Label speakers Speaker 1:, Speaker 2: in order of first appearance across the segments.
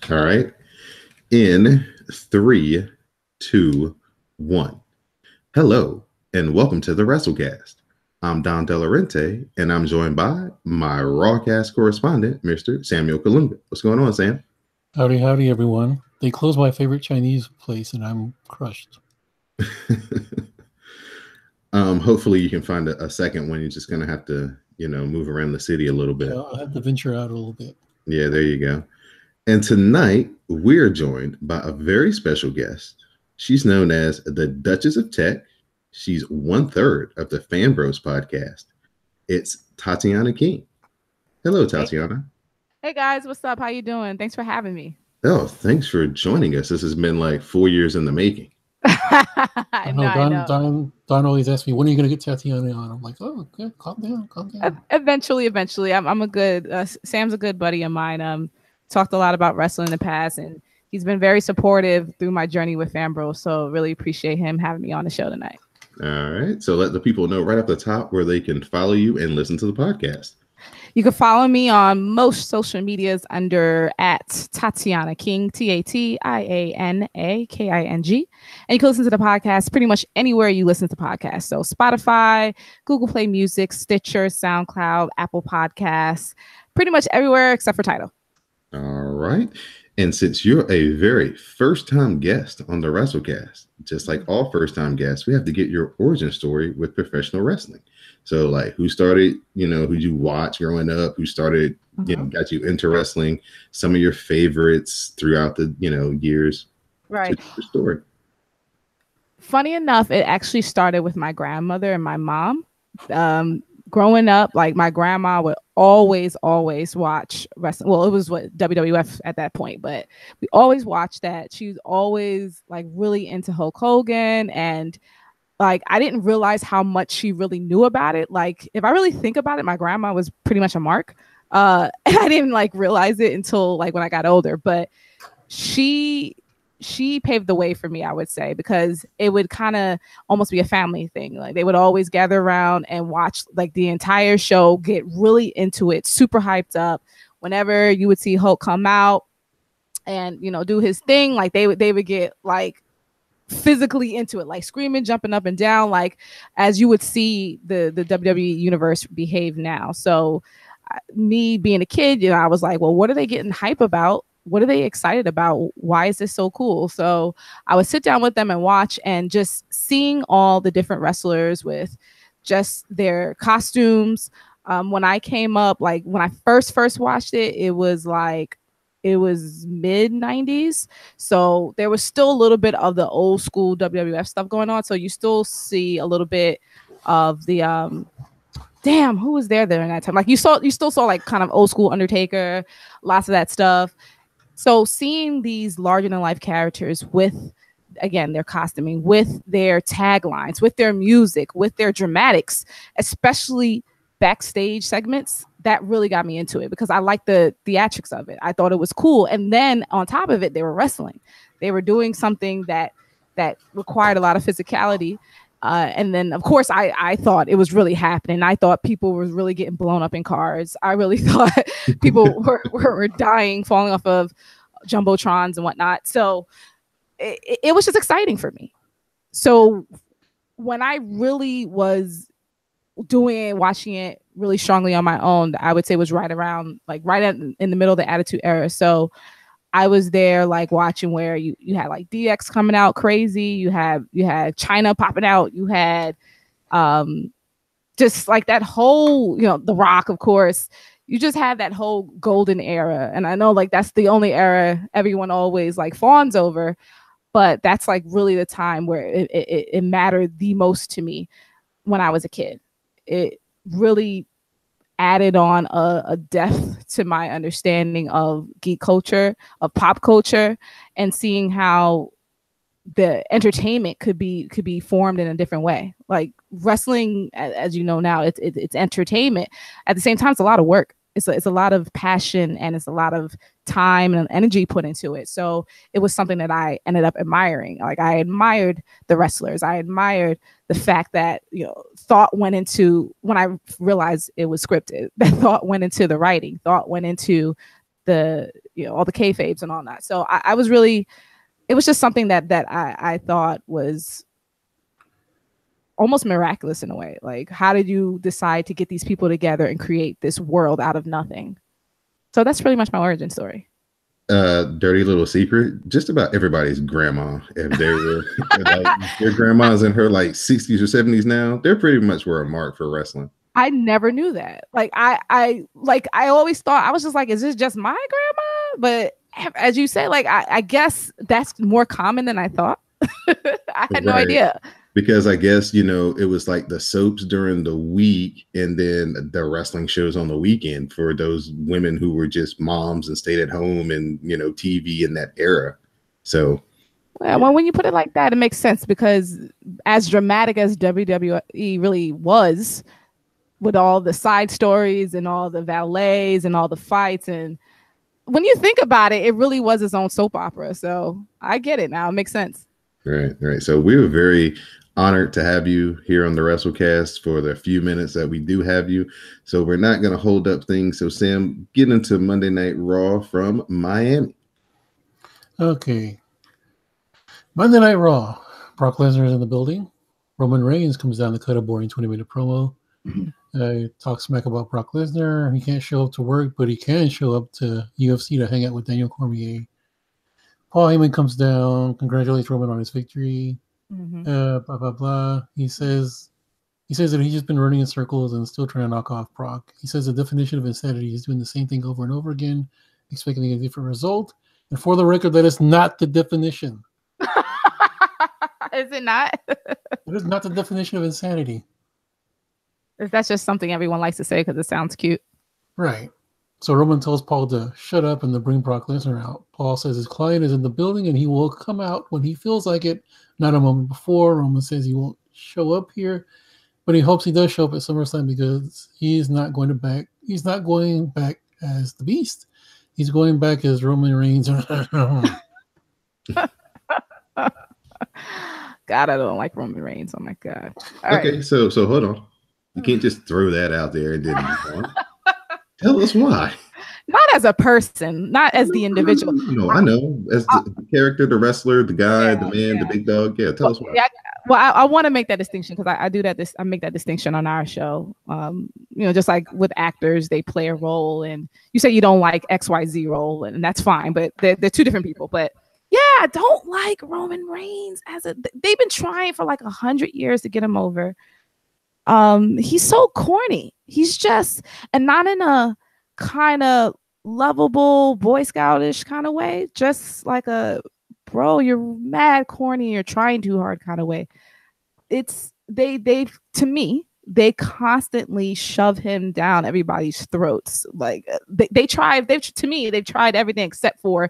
Speaker 1: All right. In 3, 2, 1. Hello, and welcome to the WrassleCast. I'm Don Delarente, and I'm joined by my RawCast correspondent, Mr. Samuel Kalunga. What's going on, Sam?
Speaker 2: Howdy, howdy, everyone. They closed my favorite Chinese place, and I'm crushed.
Speaker 1: Hopefully you can find a second one. You're just going to have to, move around the city a little bit.
Speaker 2: Yeah, I'll have to venture out a little bit.
Speaker 1: Yeah, there you go. And tonight, we're joined by a very special guest. She's known as the Duchess of Tech. She's 1/3 of the Fan Bros podcast. It's Tatiana King. Hello, Tatiana.
Speaker 3: Hey guys, what's up? How you doing? Thanks for having me.
Speaker 1: Oh, thanks for joining us. This has been like 4 years in the making.
Speaker 2: I know. Don always asks me, when are you going to get Tatiana on? I'm like, oh, okay, calm down.
Speaker 3: Eventually. I'm a good, Sam's a good buddy of mine. Talked a lot about wrestling in the past, and he's been very supportive through my journey with Fan Bros. So really appreciate him having me on the show tonight.
Speaker 1: All right. So let the people know right off the top where they can follow you and listen to the podcast.
Speaker 3: You can follow me on most social medias under @Tatiana King, TatianaKing. And you can listen to the podcast pretty much anywhere you listen to podcasts. So Spotify, Google Play Music, Stitcher, SoundCloud, Apple Podcasts, pretty much everywhere except for Tidal.
Speaker 1: All right. And since you're a very first-time guest on the WrassleCast, just like all first-time guests, we have to get your origin story with professional wrestling. So, like, who started, who you watched growing up, who started, got you into wrestling, some of your favorites throughout the, years.
Speaker 3: Right.
Speaker 1: Your story.
Speaker 3: Funny enough, it actually started with my grandmother and my mom. Growing up, like, my grandma would always watch wrestling. Well, it was WWF at that point, but we always watched that. She was always like really into Hulk Hogan, and like I didn't realize how much she really knew about it. Like, if I really think about it, my grandma was pretty much a mark. And I didn't like realize it until like when I got older, but she paved the way for me, I would say, because it would kind of almost be a family thing. Like, they would always gather around and watch like the entire show, get really into it, super hyped up. Whenever you would see Hulk come out and, do his thing, like they would get like physically into it, like screaming, jumping up and down, like as you would see the WWE universe behave now. So me being a kid, I was like, well, what are they getting hype about? What are they excited about? Why is this so cool? So I would sit down with them and watch, and just seeing all the different wrestlers with just their costumes. When I came up, like when I first watched it, it was mid 90s. So there was still a little bit of the old school WWF stuff going on. So you still see a little bit of the, who was there during that time? Like you still saw like kind of old school Undertaker, lots of that stuff. So seeing these larger than life characters with, again, their costuming, with their taglines, with their music, with their dramatics, especially backstage segments, that really got me into it because I liked the theatrics of it. I thought it was cool. And then on top of it, they were wrestling. They were doing something that required a lot of physicality. And then, of course, I thought it was really happening. I thought people were really getting blown up in cars. I really thought people were dying, falling off of jumbotrons and whatnot. So it was just exciting for me. So when I really was watching it really strongly on my own, I would say was right in the middle of the Attitude Era. So I was there like watching where you had like DX coming out crazy, you had China popping out, you had just like that whole, The Rock, of course. You just had that whole golden era. And I know like that's the only era everyone always like fawns over, but that's like really the time where it mattered the most to me when I was a kid. It really added on a depth to my understanding of geek culture, of pop culture, and seeing how the entertainment could be formed in a different way. Like wrestling, as you know now, it's entertainment. At the same time, it's a lot of work. It's a lot of passion, and it's a lot of time and energy put into it. So it was something that I ended up admiring. Like I admired the wrestlers. I admired the fact that, thought went into, when I realized it was scripted, that thought went into the writing, thought went into the all the kayfabes and all that. So I was really, it was just something that I thought was almost miraculous in a way. Like, how did you decide to get these people together and create this world out of nothing? So that's pretty much my origin story.
Speaker 1: Dirty little secret, just about everybody's grandma, if they were like, their grandma's in her like 60s or 70s now, they're pretty much were a mark for wrestling.
Speaker 3: I never knew that. Like I always thought, I was just like, is this just my grandma? But as you say, like I guess that's more common than I thought. I had no idea.
Speaker 1: Because I guess, it was like the soaps during the week and then the wrestling shows on the weekend for those women who were just moms and stayed at home and, TV in that era. So,
Speaker 3: well, when you put it like that, it makes sense, because as dramatic as WWE really was, with all the side stories and all the valets and all the fights, and when you think about it, it really was its own soap opera. So I get it now. It makes sense.
Speaker 1: Right. So we were very honored to have you here on the WrassleCast for the few minutes that we do have you. So we're not going to hold up things. So Sam, get into Monday Night Raw from Miami.
Speaker 2: Okay. Monday Night Raw. Brock Lesnar is in the building. Roman Reigns comes down to cut a boring 20-minute promo. Talks smack about Brock Lesnar. He can't show up to work, but he can show up to UFC to hang out with Daniel Cormier. Paul Heyman comes down, congratulates Roman on his victory. Blah blah blah. He says that he's just been running in circles and still trying to knock off Brock. He says the definition of insanity is doing the same thing over and over again, expecting a different result. And for the record, that is not the definition.
Speaker 3: Is it not?
Speaker 2: It is not the definition of insanity.
Speaker 3: That's just something everyone likes to say because it sounds cute.
Speaker 2: Right. So Roman tells Paul to shut up and to bring Brock Lesnar out. Paul says his client is in the building and he will come out when he feels like it, not a moment before. Roman says he won't show up here, but he hopes he does show up at SummerSlam because he's not going back as the Beast. He's going back as Roman Reigns.
Speaker 3: God, I don't like Roman Reigns. Oh my God.
Speaker 1: All right. So hold on. You can't just throw that out there and then move on. Tell us why.
Speaker 3: Not as a person, not as the individual.
Speaker 1: No, I know. As the character, the wrestler, the guy, the man, the big dog. Yeah, tell us why.
Speaker 3: Yeah, I want to make that distinction because I do that. I make that distinction on our show. Just like with actors, they play a role, and you say you don't like XYZ role, and that's fine. But they're two different people. But yeah, I don't like Roman Reigns they've been trying for like 100 years to get him over. He's so corny. He's just, and not in a kind of lovable Boy Scoutish kind of way, just like a bro, you're mad corny, you're trying too hard kind of way. It's they to me, they constantly shove him down everybody's throats. Like they've tried everything except for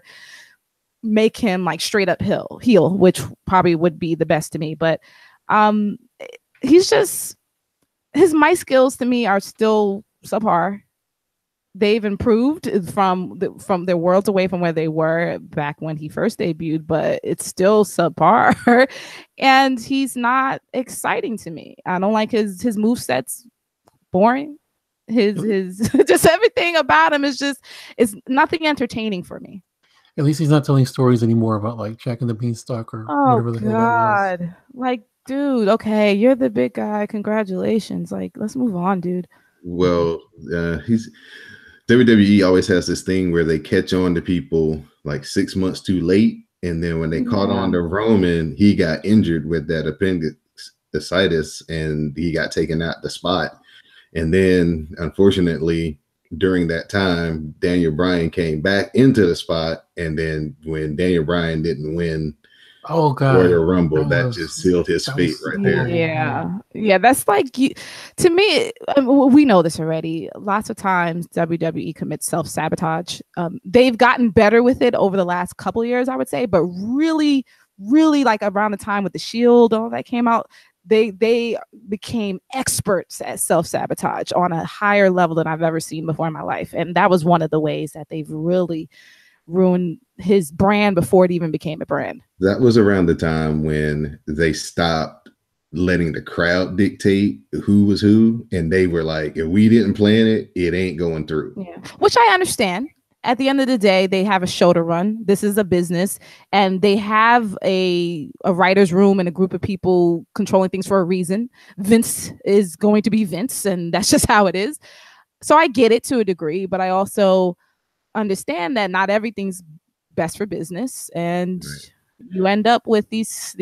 Speaker 3: make him like straight up heel, which probably would be the best to me. But he's just, his mic skills to me are still subpar. They've improved from their worlds away from where they were back when he first debuted, but it's still subpar. And he's not exciting to me. I don't like his moveset's boring. His just everything about him is nothing entertaining for me.
Speaker 2: At least he's not telling stories anymore about like Jack and the Beanstalk or whatever the hell that was.
Speaker 3: Like, dude, okay, you're the big guy. Congratulations. Like, let's move on, dude.
Speaker 1: Well, WWE always has this thing where they catch on to people like 6 months too late. And then when they caught on to Roman, he got injured with that appendicitis and he got taken out the spot. And then, unfortunately, during that time, Daniel Bryan came back into the spot. And then when Daniel Bryan didn't win Royal Rumble, that just sealed his fate right there.
Speaker 3: Yeah, that's like, to me, we know this already. Lots of times WWE commits self-sabotage. They've gotten better with it over the last couple of years, I would say, but really, really like around the time with the Shield, all that came out, they became experts at self-sabotage on a higher level than I've ever seen before in my life. And that was one of the ways that they've really ruined his brand before it even became a brand.
Speaker 1: That was around the time when they stopped letting the crowd dictate who was who, and they were like, if we didn't plan it, it ain't going through.
Speaker 3: Yeah, which I understand. at the end of the day, they have a show to run. This is a business, and they have a writer's room and a group of people controlling things for a reason. Vince is going to be Vince, and that's just how it is. So I get it to a degree, but I also understand that not everything's best for business, and you end up with these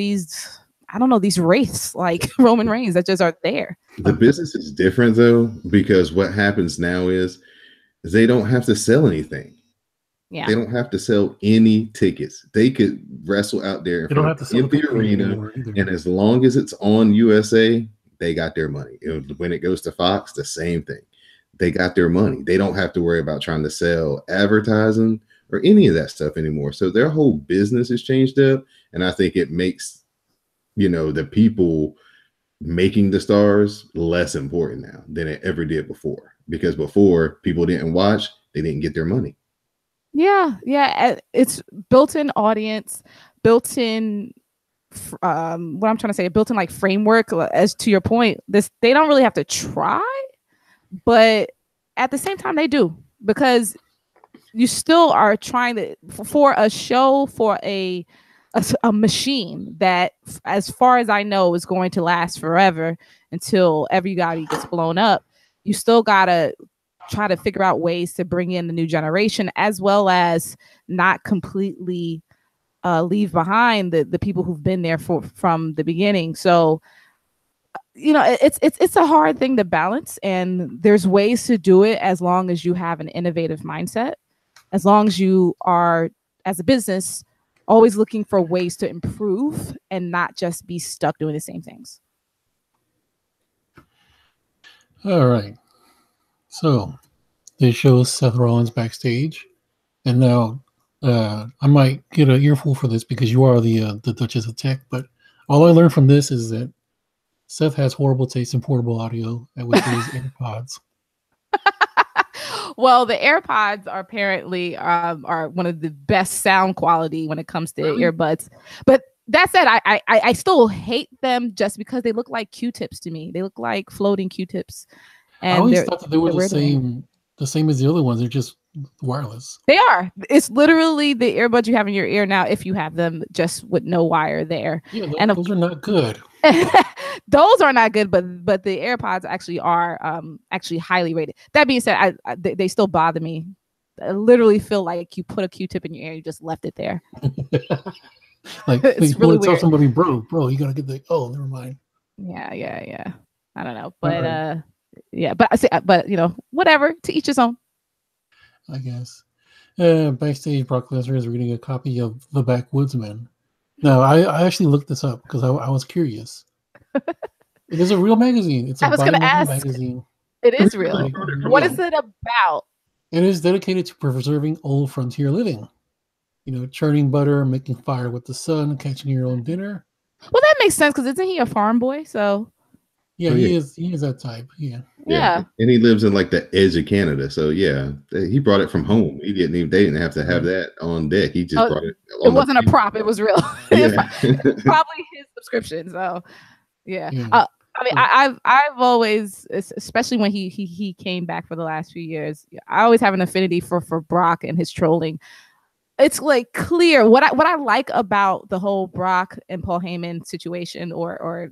Speaker 3: I don't know, these wraiths like Roman Reigns that just aren't there.
Speaker 1: The business is different though, because what happens now is they don't have to sell anything.
Speaker 3: Yeah.
Speaker 1: They don't have to sell any tickets. They could wrestle out there in front of the empty arena, and as long as it's on USA, they got their money. When it goes to Fox, the same thing. They got their money. They don't have to worry about trying to sell advertising or any of that stuff anymore. So their whole business has changed up, and I think it makes, the people making the stars less important now than it ever did before. Because before, people didn't watch, they didn't get their money.
Speaker 3: Yeah. It's built-in audience, built-in what I'm trying to say, built-in like framework. As to your point, they don't really have to try, but at the same time they do, because you still are trying to, for a show, for a machine that, as far as I know, is going to last forever until everybody gets blown up. You still gotta try to figure out ways to bring in the new generation, as well as not completely leave behind the people who've been there from the beginning. So it's a hard thing to balance, and there's ways to do it as long as you have an innovative mindset, as long as you are, as a business, always looking for ways to improve and not just be stuck doing the same things.
Speaker 2: All right. So they show Seth Rollins backstage, and now I might get an earful for this because you are the Duchess of Tech, but all I learned from this is that Seth has horrible taste in portable audio with his AirPods.
Speaker 3: Well, the AirPods are apparently are one of the best sound quality when it comes to earbuds. But that said, I still hate them just because they look like Q-tips to me. They look like floating Q-tips. And
Speaker 2: I always thought that they were the same as the other ones. They're just wireless.
Speaker 3: They are. It's literally the earbuds you have in your ear now, if you have them just with no wire there.
Speaker 2: Yeah, those are not good.
Speaker 3: Those are not good, but the AirPods actually are actually highly rated. That being said, they still bother me. I literally feel like you put a Q-tip in your ear, you just left it there.
Speaker 2: Like it's really tell somebody, bro, you gotta get never mind.
Speaker 3: Yeah. I don't know, but yeah, but I say, but whatever. To each his own,
Speaker 2: I guess. Backstage, Brock Lesnar is reading a copy of The Backwoodsman. Now, I actually looked this up because I was curious. It is a real magazine. It's a magazine.
Speaker 3: It is real. What is it about?
Speaker 2: It is dedicated to preserving old frontier living. Churning butter, making fire with the sun, catching your own dinner.
Speaker 3: Well, that makes sense because isn't he a farm boy? So
Speaker 2: yeah, he is that type. Yeah.
Speaker 1: And he lives in like the edge of Canada. So yeah, he brought it from home. They didn't have to have that on deck. He just brought it.
Speaker 3: It wasn't a prop. It was real. Yeah. Probably his subscription. So yeah. I mean, I've always, especially when he came back for the last few years, I always have an affinity for Brock and his trolling. It's like clear what I like about the whole Brock and Paul Heyman situation or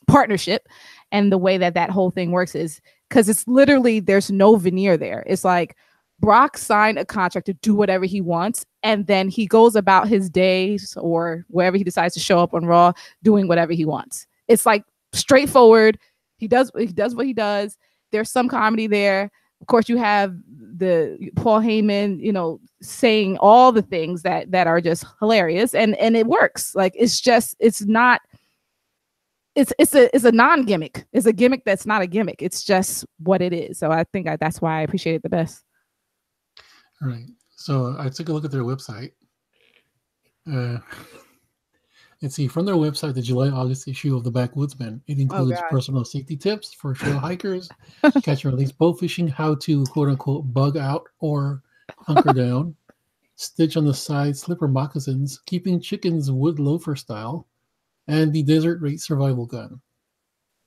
Speaker 3: partnership, and the way that whole thing works is because it's literally, there's no veneer there. It's like Brock signed a contract to do whatever he wants, and then he goes about his days or wherever he decides to show up on Raw doing whatever he wants. It's like straightforward. He does what he does. There's some comedy there. Of course, you have the Paul Heyman, saying all the things that are just hilarious, and it works. Like it's a non-gimmick. It's a gimmick that's not a gimmick. It's just what it is. So I think that's why I appreciate it the best.
Speaker 2: All right. So I took a look at their website. Let's see, from their website, the July-August issue of The Backwoodsman. It includes personal safety tips for trail hikers, catch and release bow fishing, how to quote-unquote bug out or hunker down, stitch on the side slipper moccasins, keeping chickens wood loafer style, and the desert rate survival gun.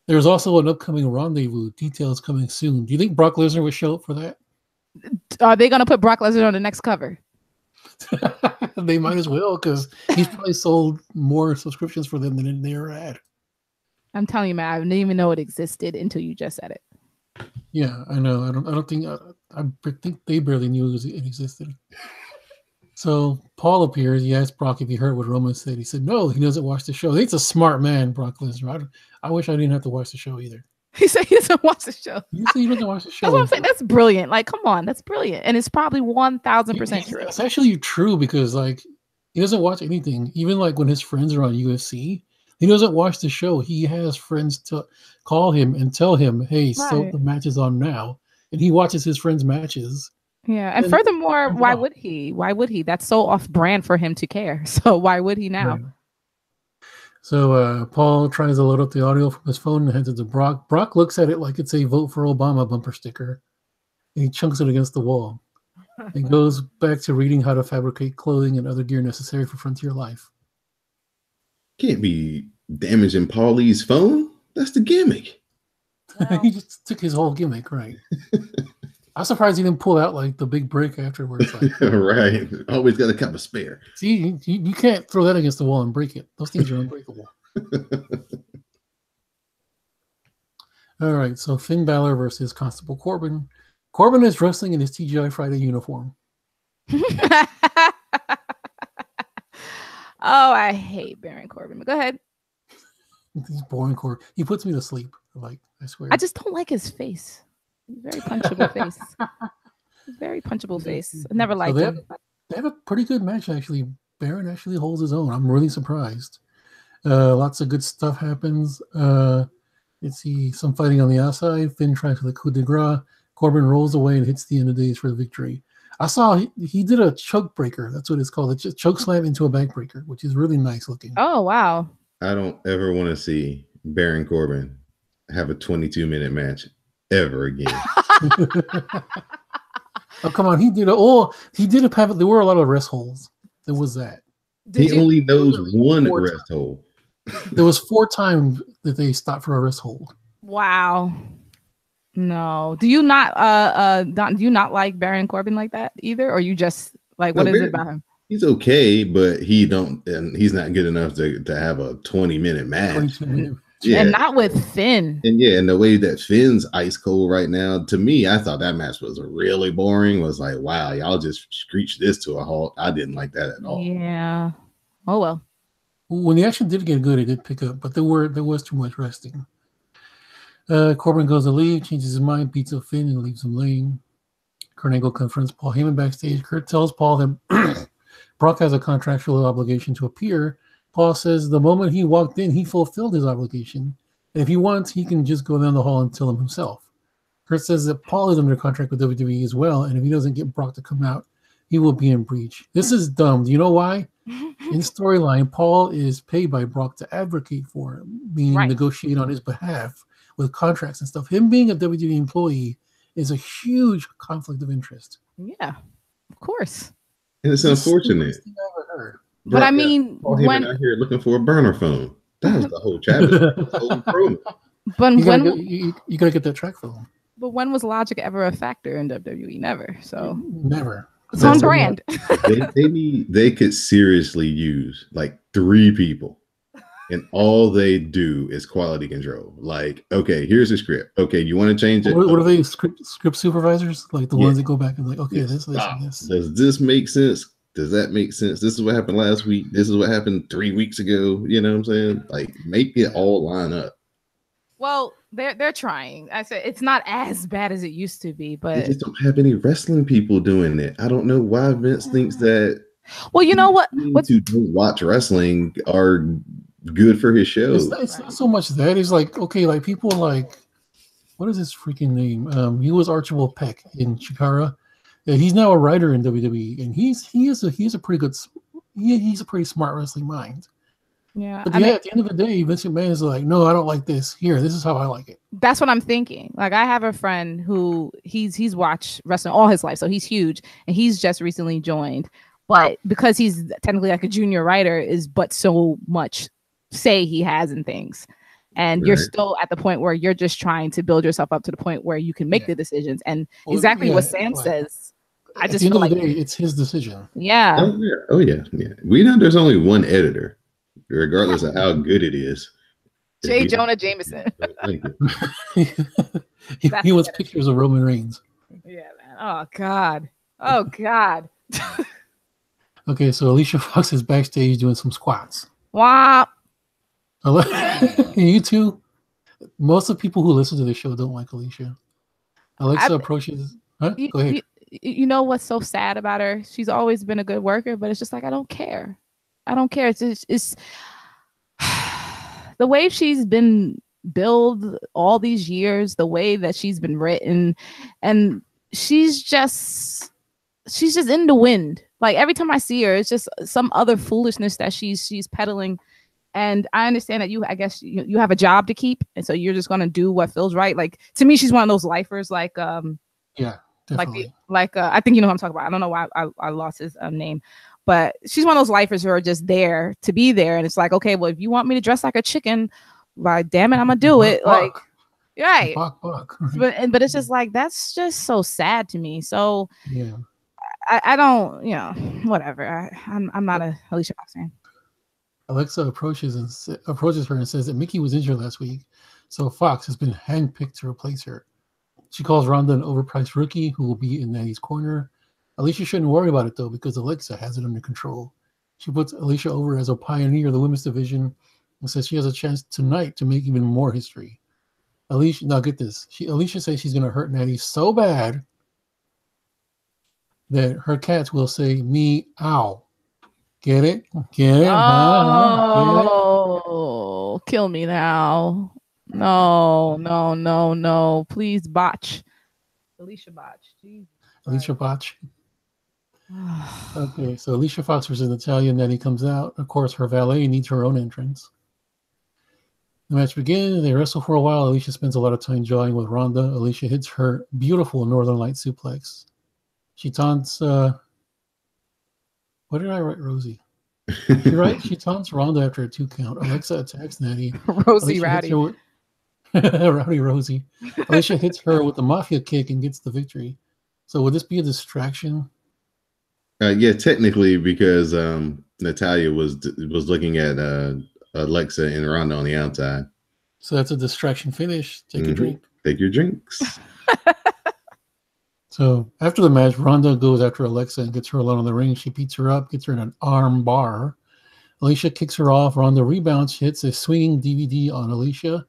Speaker 2: There's also an upcoming rendezvous, details coming soon. Do you think Brock Lesnar would show up for that?
Speaker 3: Are they gonna put Brock Lesnar on the next cover?
Speaker 2: They might as well, because he's probably sold more subscriptions for them than they ever had.
Speaker 3: I'm telling you, man, I didn't even know it existed until you just said it.
Speaker 2: Yeah, I know. I don't think. I think they barely knew it existed. So Paul appears. He asked Brock if he heard what Roman said. He said no. He doesn't watch the show. He's a smart man, Brock Lesnar. I wish I didn't have to watch the show either.
Speaker 3: He said he doesn't watch the show.
Speaker 2: You say he doesn't watch the show.
Speaker 3: That's what I'm saying. That's brilliant. Like, come on, that's brilliant, and it's probably 1,000% true.
Speaker 2: It's actually true, because like he doesn't watch anything. Even like when his friends are on UFC, he doesn't watch the show. He has friends to call him and tell him, "Hey, so the match is on now," and he watches his friends' matches.
Speaker 3: Yeah, and furthermore, why would he? Why would he? That's so off-brand for him to care. So why would he now?
Speaker 2: Right. So Paul tries to load up the audio from his phone and hands it to Brock. Brock looks at it like it's a "Vote for Obama" bumper sticker, and he chunks it against the wall. He goes back to reading how to fabricate clothing and other gear necessary for frontier life.
Speaker 1: Can't be damaging Paulie's phone. That's the gimmick.
Speaker 2: He just took his whole gimmick, right? I'm surprised he didn't pull out like the big brick afterwards. Like,
Speaker 1: right. Always got a cup of spare.
Speaker 2: See, you can't throw that against the wall and break it. Those things are unbreakable. All right, so Finn Balor versus Constable Corbin. Corbin is wrestling in his TGI Friday uniform.
Speaker 3: Oh, I hate Baron Corbin. But go ahead.
Speaker 2: He's boring Corbin. He puts me to sleep. Like, I swear.
Speaker 3: I just don't like his face. Very punchable face. Very punchable face. I never liked him.
Speaker 2: They have a pretty good match, actually. Baron actually holds his own. I'm really surprised. Lots of good stuff happens. Let's see, some fighting on the outside. Finn tries for the coup de grace. Corbin rolls away and hits the end of days for the victory. I saw he did a choke breaker. That's what it's called. It's a choke slam into a backbreaker, which is really nice looking.
Speaker 3: Oh, wow.
Speaker 1: I don't ever want to see Baron Corbin have a 22-minute match ever again.
Speaker 2: Oh, come on. He did a there were a lot of rest holds. There was that.
Speaker 1: He only knows one rest hold.
Speaker 2: There was 4 times that they stopped for a wrist hold.
Speaker 3: Wow. No. Do you not like Baron Corbin like that either? Or you just like what is it about him?
Speaker 1: He's okay, but he's not good enough to have a 20-minute match.
Speaker 3: Yeah. And not with Finn.
Speaker 1: And yeah, and the way that Finn's ice cold right now, to me, I thought that match was really boring. Was like, wow, y'all just screeched this to a halt. I didn't like that at all.
Speaker 3: Yeah. Oh well.
Speaker 2: When the action did get good, it did pick up, but there was too much resting. Corbin goes to leave, changes his mind, beats up Finn, and leaves him laying. Kurt Angle confronts Paul Heyman backstage. Kurt tells Paul that Brock has a contractual obligation to appear. Paul says the moment he walked in, he fulfilled his obligation. And if he wants, he can just go down the hall and tell him himself. Kurt says that Paul is under contract with WWE as well, and if he doesn't get Brock to come out, he will be in breach. This is dumb. Do you know why? In storyline, Paul is paid by Brock to advocate for him, meaning negotiate on his behalf with contracts and stuff. Him being a WWE employee is a huge conflict of interest.
Speaker 3: Yeah, of course.
Speaker 1: And it's unfortunate.
Speaker 3: But I mean,
Speaker 1: when out here looking for a burner phone, that was the whole chapter.
Speaker 3: But
Speaker 2: you gotta get that track phone.
Speaker 3: But when was logic ever a factor in WWE? Never. So
Speaker 2: never.
Speaker 3: It's on brand.
Speaker 1: They could seriously use like 3 people, and all they do is quality control. Like, okay, here's a script. Okay, you want to change it?
Speaker 2: What are they? Script supervisors, like the ones that go back and like, okay, this.
Speaker 1: Does this make sense? Does that make sense? This is what happened last week. This is what happened 3 weeks ago. You know what I'm saying? Like, make it all line up.
Speaker 3: Well, they're trying. I said it's not as bad as it used to be, but
Speaker 1: they just don't have any wrestling people doing it. I don't know why Vince thinks that.
Speaker 3: Well, you know what?
Speaker 1: To watch wrestling are good for his show.
Speaker 2: It's not so much that. It's like, okay, like people like, what is his freaking name? He was Archibald Peck in Chikara. Yeah, he's now a writer in WWE, and he's a pretty smart wrestling mind.
Speaker 3: Yeah,
Speaker 2: but at the end of the day, Vince McMahon is like, no, I don't like this. Here, this is how I like it.
Speaker 3: That's what I'm thinking. Like, I have a friend who he's watched wrestling all his life, so he's huge, and he's just recently joined. But because he's technically like a junior writer, is but so much say he has in things, and you're still at the point where you're just trying to build yourself up to the point where you can make the decisions. And what Sam says, I
Speaker 2: At
Speaker 3: just
Speaker 2: the end
Speaker 3: feel
Speaker 2: of the
Speaker 3: like,
Speaker 2: day, it's his decision.
Speaker 3: yeah.
Speaker 1: Oh yeah. We know there's only one editor, regardless of how good it is. If
Speaker 3: J.
Speaker 1: you
Speaker 3: Jonah Jameson.
Speaker 1: don't like it.
Speaker 3: That's
Speaker 2: he wants
Speaker 3: the
Speaker 2: pictures of Roman Reigns.
Speaker 3: Yeah, man. Oh God. Oh God.
Speaker 2: Okay, so Alicia Fox is backstage doing some squats.
Speaker 3: Wow.
Speaker 2: You two, most of the people who listen to the show don't like Alicia. Alexa
Speaker 3: I,
Speaker 2: approaches. Huh?
Speaker 3: you,
Speaker 2: Go ahead.
Speaker 3: you know what's so sad about her? She's always been a good worker, but it's just like I don't care. I don't care. It's the way she's been billed all these years, the way that she's been written, and she's just in the wind. Like every time I see her, it's just some other foolishness that she's peddling. And I understand that I guess you have a job to keep, and so you're just gonna do what feels right. Like to me, she's one of those lifers, like
Speaker 2: Yeah, definitely.
Speaker 3: I think you know what I'm talking about. I don't know why I lost his name, but she's one of those lifers who are just there to be there, and it's like, okay, well, if you want me to dress like a chicken, why, damn it, I'm gonna do it. Like, right. But it's just like that's just so sad to me. So
Speaker 2: yeah,
Speaker 3: I don't, whatever. I'm not a Alicia Fox fan.
Speaker 2: Alexa approaches her and says that Mickey was injured last week, so Fox has been handpicked to replace her. She calls Ronda an overpriced rookie who will be in Natty's corner. Alicia shouldn't worry about it, though, because Alexa has it under control. She puts Alicia over as a pioneer of the women's division and says she has a chance tonight to make even more history. Alicia, now get this. Alicia says she's going to hurt Natty so bad that her cats will say, "Meow." Get it? Get it?
Speaker 3: Oh, get it? Kill me now. No. Please, botch. Alicia Botch. Jesus.
Speaker 2: Alicia Botch. Okay, so Alicia Fox versus Natalya, and then he comes out. Of course, her valet needs her own entrance. The match begins. They wrestle for a while. Alicia spends a lot of time jawing with Ronda. Alicia hits her beautiful Northern Light suplex. She taunts... what did I write, Rosie? She taunts Ronda after a 2 count. Alexa attacks Natty.
Speaker 3: Rosie Rowdy.
Speaker 2: Rowdy Rosie. Alicia hits her with the Mafia kick and gets the victory. So would this be a distraction?
Speaker 1: Yeah, technically, because Natalya was looking at Alexa and Ronda on the outside.
Speaker 2: So that's a distraction finish. Take a drink.
Speaker 1: Take your drinks.
Speaker 2: So after the match, Ronda goes after Alexa and gets her alone in the ring. She beats her up, gets her in an arm bar. Alicia kicks her off. Ronda rebounds, hits a swinging DVD on Alicia.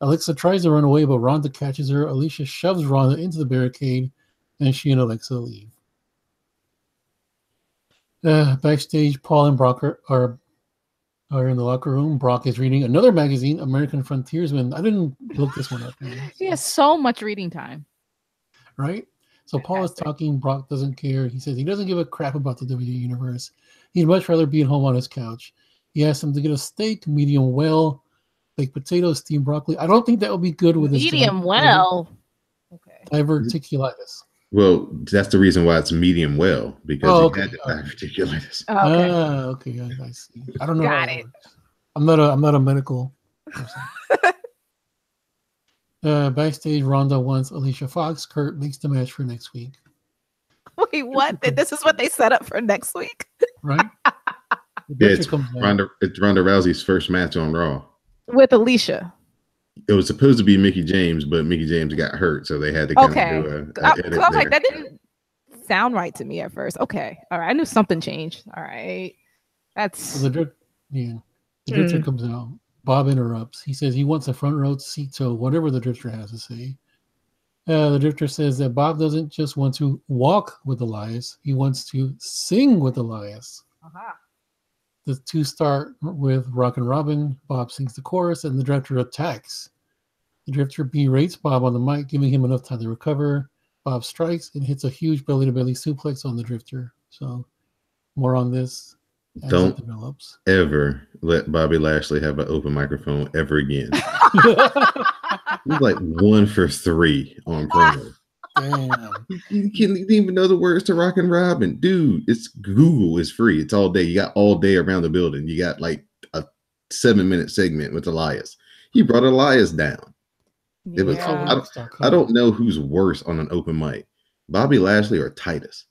Speaker 2: Alexa tries to run away, but Ronda catches her. Alicia shoves Ronda into the barricade, and she and Alexa leave. Backstage, Paul and Brock are in the locker room. Brock is reading another magazine, American Frontiersman. I didn't look this one up.
Speaker 3: He has so much reading time.
Speaker 2: Right? So Paul is talking. Brock doesn't care. He says he doesn't give a crap about the WWE Universe. He'd much rather be at home on his couch. He asks him to get a steak, medium well, baked potatoes, steamed broccoli. I don't think that would be good with his
Speaker 3: medium well. Okay.
Speaker 2: Diverticulitis.
Speaker 1: Well, that's the reason why it's medium well, because he had the diverticulitis.
Speaker 2: Okay, I see. I don't know.
Speaker 3: Got it.
Speaker 2: I'm not a medical person. Backstage, Ronda wants Alicia Fox. Kurt makes the match for next week.
Speaker 3: Wait, what? This is what they set up for next week?
Speaker 2: Right?
Speaker 1: Yeah, it's Ronda Rousey's first match on Raw.
Speaker 3: With Alicia.
Speaker 1: It was supposed to be Mickey James, but Mickey James got hurt, so they had to kind of do a edit.
Speaker 3: I was like, that didn't sound right to me at first. Okay. All right. I knew something changed. All right. That's...
Speaker 2: So the drifter comes out. Bob interrupts. He says he wants a front row seat to whatever the drifter has to say. The drifter says that Bob doesn't just want to walk with Elias. He wants to sing with Elias. The two start with Rockin' Robin. Bob sings the chorus, and the drifter attacks. The drifter berates Bob on the mic, giving him enough time to recover. Bob strikes and hits a huge belly-to-belly suplex on the drifter. So, more on this as it develops.
Speaker 1: Ever let Bobby Lashley have an open microphone ever again. He's like 1 for 3 on promo.
Speaker 2: Damn.
Speaker 1: You can't even know the words to Rockin' Robin. Dude, it's Google is free. It's all day. You got all day around the building. You got like a 7-minute segment with Elias. He brought Elias down. It was I don't know who's worse on an open mic, Bobby Lashley or Titus.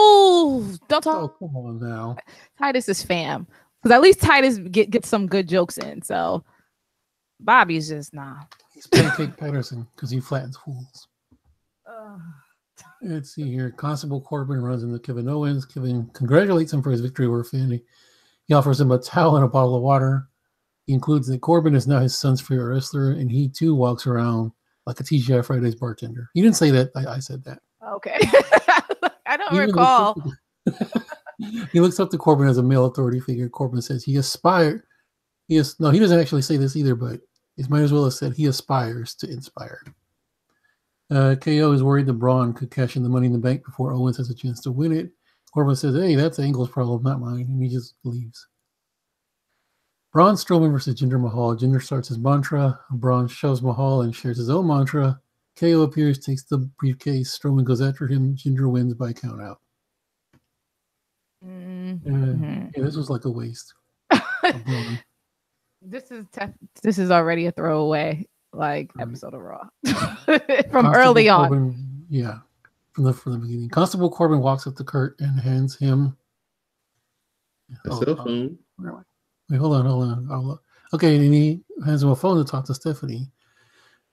Speaker 3: Oh, don't talk.
Speaker 2: Oh, come on now.
Speaker 3: Titus is fam. Because at least Titus gets some good jokes in. So Bobby's just nah.
Speaker 2: He's Pancake Patterson because he flattens fools. Let's see here. Constable Corbin runs into Kevin Owens. Kevin congratulates him for his victory over Fanny. He offers him a towel and a bottle of water. He includes that Corbin is now his son's favorite wrestler, and he too walks around like a TGI Fridays bartender. He didn't say that. I said that.
Speaker 3: Okay. I don't recall.
Speaker 2: He looks up to Corbin as a male authority figure. Corbin says he aspired. He doesn't actually say this either, but he might as well have said he aspires to inspire. KO is worried that Braun could cash in the Money in the Bank before Owens has a chance to win it. Corbin says, hey, that's Angle's problem, not mine, and he just leaves. Braun Strowman versus Jinder Mahal. Jinder starts his mantra. Braun shoves Mahal and shares his own mantra. KO appears, takes the briefcase. Strowman goes after him. Jinder wins by countout. Yeah, this was like a waste.
Speaker 3: This is already a throwaway episode of Raw from early on.
Speaker 2: Yeah, from the beginning. Constable Corbin walks up to Kurt and hands him
Speaker 1: a cell phone.
Speaker 2: Wait, hold on. Okay, and he hands him a phone to talk to Stephanie.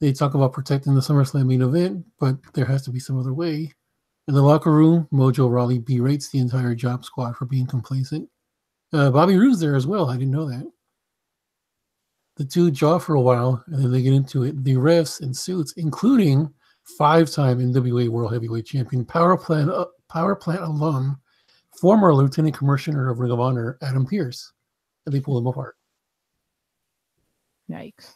Speaker 2: They talk about protecting the SummerSlam main event, but there has to be some other way. In the locker room, Mojo Rawley berates the entire job squad for being complacent. Bobby Roode's there as well. I didn't know that. The two jaw for a while, and then they get into it. The refs in suits, including 5-time NWA World Heavyweight Champion, Power Plant alum, former Lieutenant Commissioner of Ring of Honor, Adam Pearce. And they pull them apart.
Speaker 3: Yikes.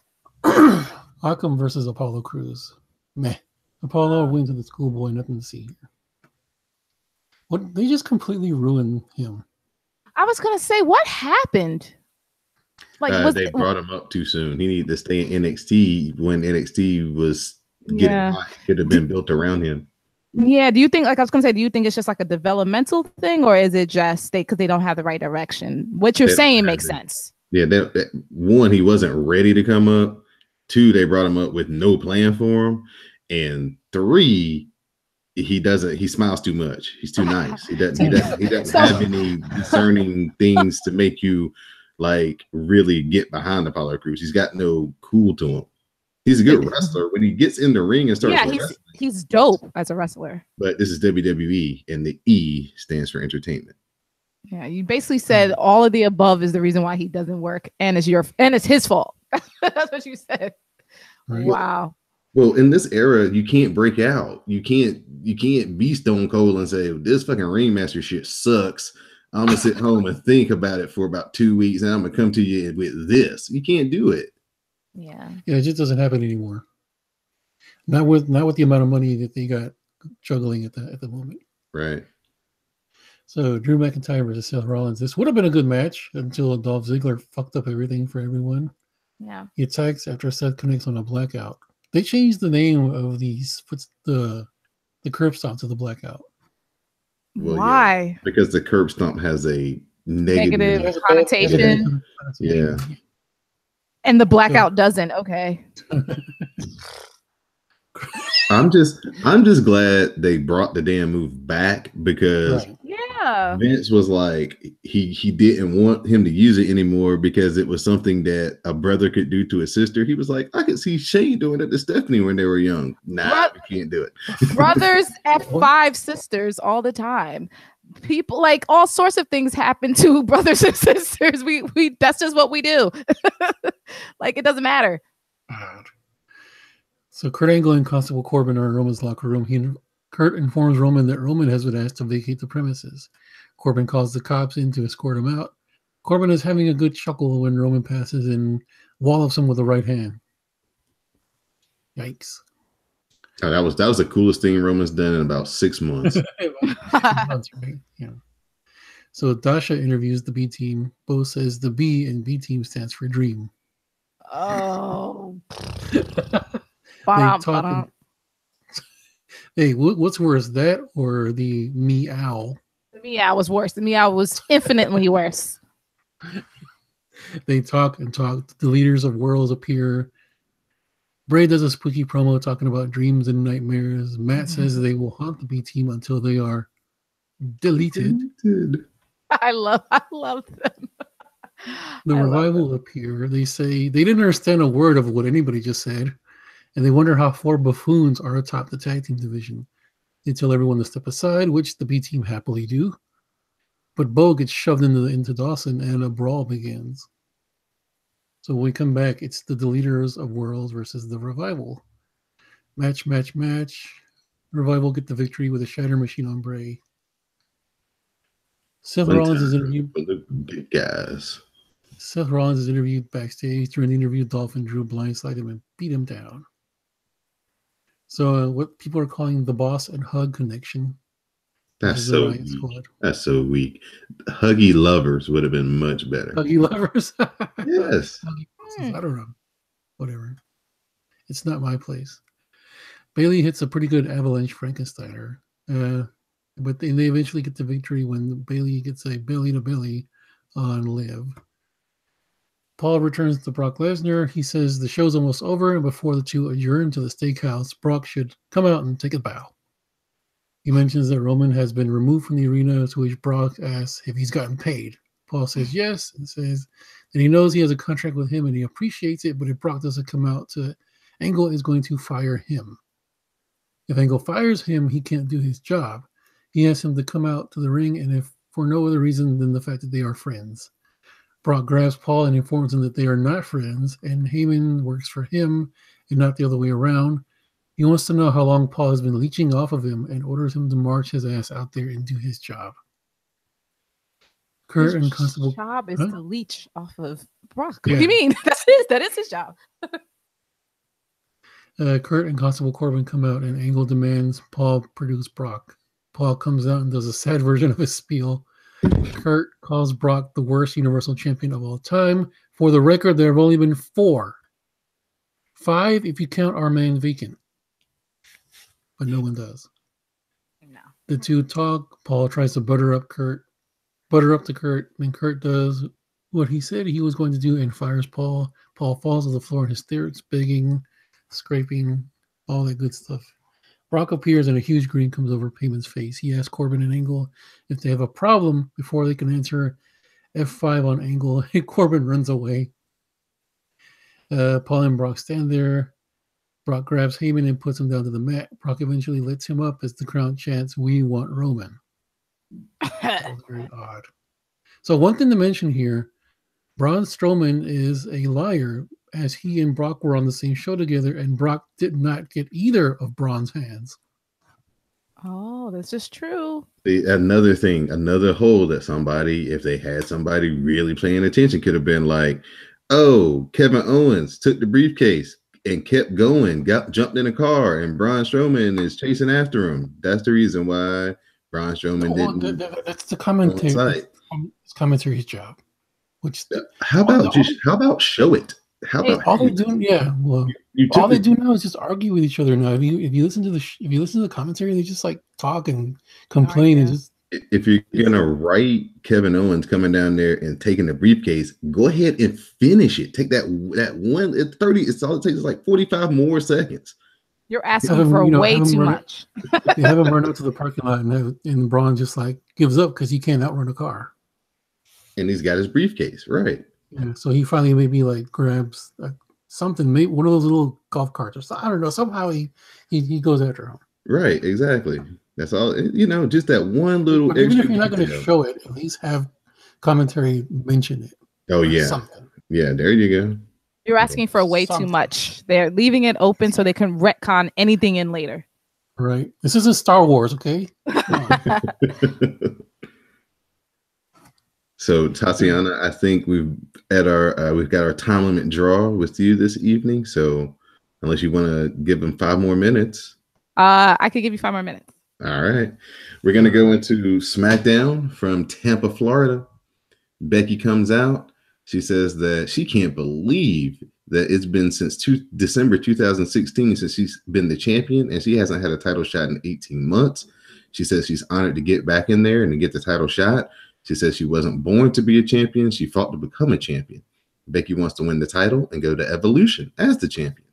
Speaker 2: Akam versus Apollo Crews. Meh. Apollo wins with the schoolboy, nothing to see here. What? They just completely ruined him.
Speaker 3: I was going to say, what happened?
Speaker 1: They brought him up too soon. He needed to stay in NXT when NXT was getting hot. It could have been built around him.
Speaker 3: Yeah. Do you think, I was going to say, do you think it's just like a developmental thing, or is it just because they don't have the right direction? What you're saying makes sense. Yeah.
Speaker 1: One, he wasn't ready to come up. 2, they brought him up with no plan for him. And 3, he smiles too much. He's too nice. He doesn't have any discerning things to make you really get behind Apollo Crews. He's got no cool to him. He's a good wrestler when he gets in the ring and starts wrestling.
Speaker 3: He's dope as a wrestler.
Speaker 1: But this is WWE, and the E stands for entertainment.
Speaker 3: Yeah, you basically said all of the above is the reason why he doesn't work, and it's his fault. That's what you said. Right. Wow.
Speaker 1: Well, in this era, you can't break out. You can't be Stone Cold and say this fucking Ringmaster shit sucks. I'm gonna sit home and think about it for about 2 weeks, and I'm gonna come to you with this. You can't do it.
Speaker 3: Yeah,
Speaker 2: it just doesn't happen anymore. Not with the amount of money that they got juggling at the moment.
Speaker 1: Right.
Speaker 2: So Drew McIntyre versus Seth Rollins. This would have been a good match until Dolph Ziggler fucked up everything for everyone.
Speaker 3: Yeah.
Speaker 2: He attacks after Seth connects on a blackout. They changed the name of the curb stomp to the blackout.
Speaker 1: Well,
Speaker 3: why?
Speaker 1: Yeah, because the curb stomp has a negative
Speaker 3: connotation.
Speaker 1: Yeah.
Speaker 3: And the blackout doesn't. Okay.
Speaker 1: I'm just glad they brought the damn move back because Vince was like he didn't want him to use it anymore because it was something that a brother could do to a sister. He was like, I could see Shane doing it to Stephanie when they were young. Nah, we can't do it.
Speaker 3: Brothers F5 sisters all the time. People all sorts of things happen to brothers and sisters. We that's just what we do. It doesn't matter.
Speaker 2: So Kurt Angle and Constable Corbin are in Roman's locker room. Kurt informs Roman that Roman has been asked to vacate the premises. Corbin calls the cops in to escort him out. Corbin is having a good chuckle when Roman passes and wallops him with the right hand. Yikes.
Speaker 1: Oh, that was the coolest thing Roman's done in about 6 months.
Speaker 2: Yeah. So Dasha interviews the B team. Bo says the B in B team stands for dream.
Speaker 3: Oh.
Speaker 2: Hey, what's worse, that or the meow?
Speaker 3: The meow was worse. The meow was infinitely worse.
Speaker 2: They talk and talk. The leaders of worlds appear. Bray does a spooky promo talking about dreams and nightmares. Matt says they will haunt the B team until they are deleted.
Speaker 3: I love them.
Speaker 2: The
Speaker 3: I love
Speaker 2: Revival appear. They say they didn't understand a word of what anybody just said, and they wonder how 4 buffoons are atop the tag team division. They tell everyone to step aside, which the B team happily do. But Bo gets shoved into Dawson, and a brawl begins. So when we come back, it's the Deleters of Worlds versus the Revival. Match. Revival get the victory with a Shatter Machine on Bray. Seth Rollins is interviewed.
Speaker 1: For the big guys.
Speaker 2: Seth Rollins is interviewed backstage. During the interview, Dolph and Drew blindside him and beat him down. So what people are calling the Boss and Hug connection.
Speaker 1: That's so weak. Squad. That's so weak. Huggy Lovers would have been much better.
Speaker 2: Huggy Lovers?
Speaker 1: Yes.
Speaker 2: I don't know. Whatever. It's not my place. Bailey hits a pretty good avalanche Frankensteiner. But they eventually get the victory when Bailey gets a belly to belly on Liv. Paul returns to Brock Lesnar. He says the show's almost over, and before the two adjourn to the steakhouse, Brock should come out and take a bow. He mentions that Roman has been removed from the arena, to which Brock asks if he's gotten paid. Paul says yes, and says that he knows he has a contract with him and he appreciates it, but if Brock doesn't come out, Angle is going to fire him. If Angle fires him, he can't do his job. He asks him to come out to the ring, and if for no other reason than the fact that they are friends. Brock grabs Paul and informs him that they are not friends, and Heyman works for him and not the other way around. He wants to know how long Paul has been leeching off of him and orders him to march his ass out there and do his job. Kurt and Constable...
Speaker 3: His job is to leech off of Brock. Yeah. What do you mean? That is his job.
Speaker 2: Kurt and Constable Corbin come out, and Angle demands Paul produce Brock. Paul comes out and does a sad version of his spiel. Kurt calls Brock the worst Universal Champion of all time. For the record, there have only been 4. 5 if you count our man Vacant. But no one does.
Speaker 3: No.
Speaker 2: The two talk. Paul tries to butter up to Kurt, and Kurt does what he said he was going to do and fires Paul. Paul falls to the floor in hysterics, begging, scraping, all that good stuff. Brock appears and a huge grin comes over Payman's face. He asks Corbin and Angle if they have a problem before they can answer F5 on Angle. Corbin runs away. Paul and Brock stand there. Brock grabs Heyman and puts him down to the mat. Brock eventually lets him up as the crowd chants, "We want Roman." That was very odd. So one thing to mention here, Braun Strowman is a liar, as he and Brock were on the same show together, and Brock did not get either of Braun's hands.
Speaker 3: Oh, this is true.
Speaker 1: Another thing, another hole that somebody, if they had somebody really paying attention, could have been like, oh, Kevin Owens took the briefcase and kept going, jumped in a car, and Braun Strowman is chasing after him. That's the reason why Braun Strowman didn't.
Speaker 2: That's the commentary. It's commentary's job. Which
Speaker 1: how about show it? How about
Speaker 2: all they do? Yeah, well, all they do now is just argue with each other. Now, if you listen to the commentary, they just like talk and complain and just.
Speaker 1: If you're gonna write Kevin Owens coming down there and taking the briefcase, go ahead and finish it. Take that one. It's 30. It's all it takes is like 45 more seconds.
Speaker 3: You're asking for way too much.
Speaker 2: They have him run out to the parking lot, and Braun just like gives up because he can't outrun a car.
Speaker 1: And he's got his briefcase, right?
Speaker 2: Yeah, so he finally maybe like grabs something, maybe one of those little golf carts or something. I don't know. Somehow he goes after him.
Speaker 1: Right, exactly. That's all. Just that one little.
Speaker 2: But even if you're not going to show it, at least have commentary mention it.
Speaker 1: Oh yeah, something. Yeah, there you go.
Speaker 3: You're asking for way too much. They're leaving it open so they can retcon anything in later.
Speaker 2: Right. This isn't Star Wars, okay?
Speaker 1: So Tatiana, I think we've got our time limit draw with you this evening. So unless you want to give them 5 more minutes,
Speaker 3: I could give you 5 more minutes.
Speaker 1: All right, we're gonna go into SmackDown from Tampa, Florida. Becky comes out. She says that she can't believe that it's been since December 2016 since she's been the champion, and she hasn't had a title shot in 18 months. She says she's honored to get back in there and to get the title shot. She says she wasn't born to be a champion. She fought to become a champion. Becky wants to win the title and go to Evolution as the champion.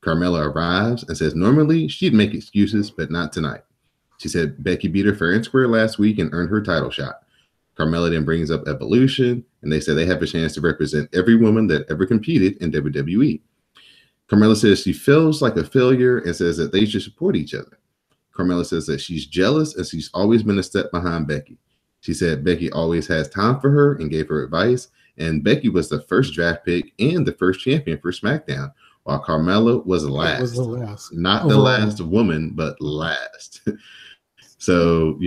Speaker 1: Carmella arrives and says normally she'd make excuses, but not tonight. She said Becky beat her fair and square last week and earned her title shot. Carmella then brings up Evolution, and they say they have a chance to represent every woman that ever competed in WWE. Carmella says she feels like a failure and says that they should support each other. Carmella says that she's jealous and she's always been a step behind Becky. She said Becky always has time for her and gave her advice, and Becky was the first draft pick and the first champion for SmackDown, while Carmella was last.
Speaker 2: Was the last.
Speaker 1: Not the last woman, but last. So,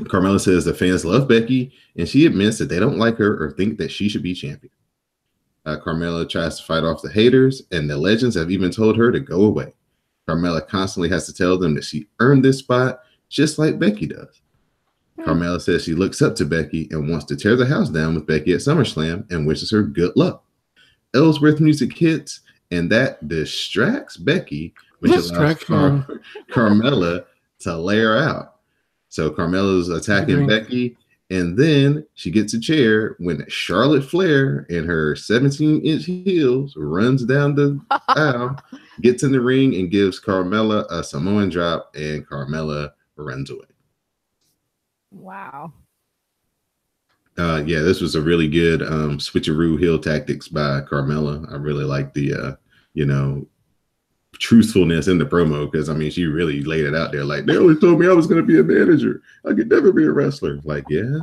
Speaker 1: Carmella says the fans love Becky, and she admits that they don't like her or think that she should be champion. Carmella tries to fight off the haters, and the legends have even told her to go away. Carmella constantly has to tell them that she earned this spot, just like Becky does. Carmella says she looks up to Becky and wants to tear the house down with Becky at SummerSlam and wishes her good luck. Ellsworth music hits, and that distracts Becky, which allows Carmella to lay her out. So Carmella's attacking Becky, and then she gets a chair when Charlotte Flair in her 17-inch heels runs down the aisle, gets in the ring, and gives Carmella a Samoan drop, and Carmella runs away.
Speaker 3: Wow.
Speaker 1: Yeah, this was a really good switcheroo heel tactics by Carmella. I really like the truthfulness in the promo, because she really laid it out there like, they always told me I was going to be a manager. I could never be a wrestler. Like, yeah.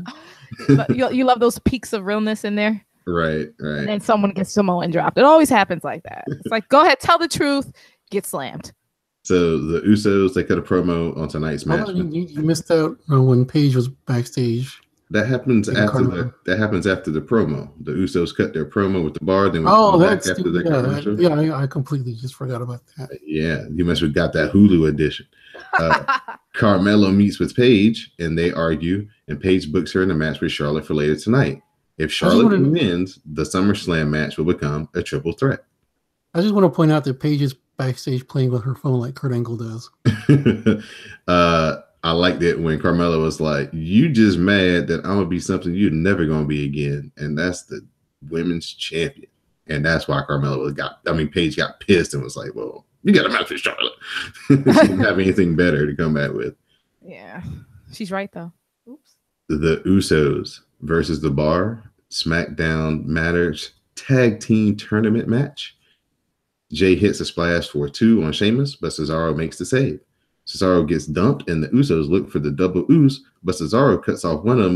Speaker 3: you love those peaks of realness in there.
Speaker 1: Right.
Speaker 3: And then someone gets Samoan dropped. It always happens like that. It's like, go ahead, tell the truth, get slammed.
Speaker 1: So the Usos, they cut a promo on tonight's match.
Speaker 2: You missed out when Paige was backstage.
Speaker 1: That happens after the promo. The Usos cut their promo with the bar. Then
Speaker 2: that's after the commercial. Yeah, I completely just forgot about that.
Speaker 1: Yeah, you must have got that Hulu edition. Carmella meets with Paige, and they argue, and Paige books her in a match with Charlotte for later tonight. If Charlotte wins, the SummerSlam match will become a triple threat.
Speaker 2: I just want to point out that Paige is backstage playing with her phone like Kurt Angle does.
Speaker 1: I liked it when Carmella was like, you just mad that I'm going to be something you're never going to be again. And that's the women's champion. And that's why Paige got pissed and was like, well, you got a match with Charlotte. She didn't have anything better to come back with.
Speaker 3: Yeah, she's right, though. Oops.
Speaker 1: The Usos versus the Bar, SmackDown Matters Tag Team Tournament match. Jay hits a splash for 2 on Sheamus, but Cesaro makes the save. Cesaro gets dumped, and the Usos look for the double Us, but Cesaro cuts off one of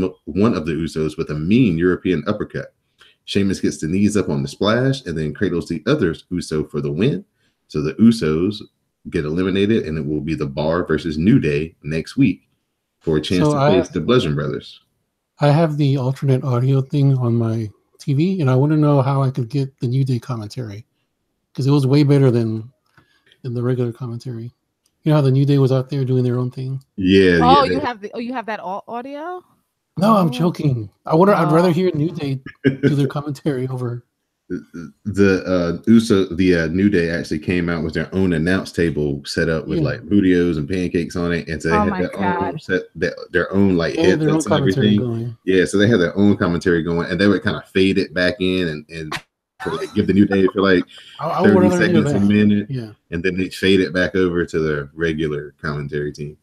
Speaker 1: the Usos with a mean European uppercut. Sheamus gets the knees up on the splash and then cradles the other Uso for the win. So the Usos get eliminated, and it will be the Bar versus New Day next week for a chance to face the Bludgeon Brothers.
Speaker 2: I have the alternate audio thing on my TV, and I want to know how I could get the New Day commentary, because it was way better than the regular commentary. You know how the New Day was out there doing their own thing?
Speaker 1: Yeah.
Speaker 3: Oh, you have that audio?
Speaker 2: No, I'm joking. I'd rather hear New Day do their commentary over.
Speaker 1: The New Day actually came out with their own announce table set up with like bootios and pancakes on it, and so they had their own like headsets and everything. Going. Yeah, so they had their own commentary going, and they would kind of fade it back in and give the New Day for like 30 seconds a minute, and then they fade it back over to the regular commentary team.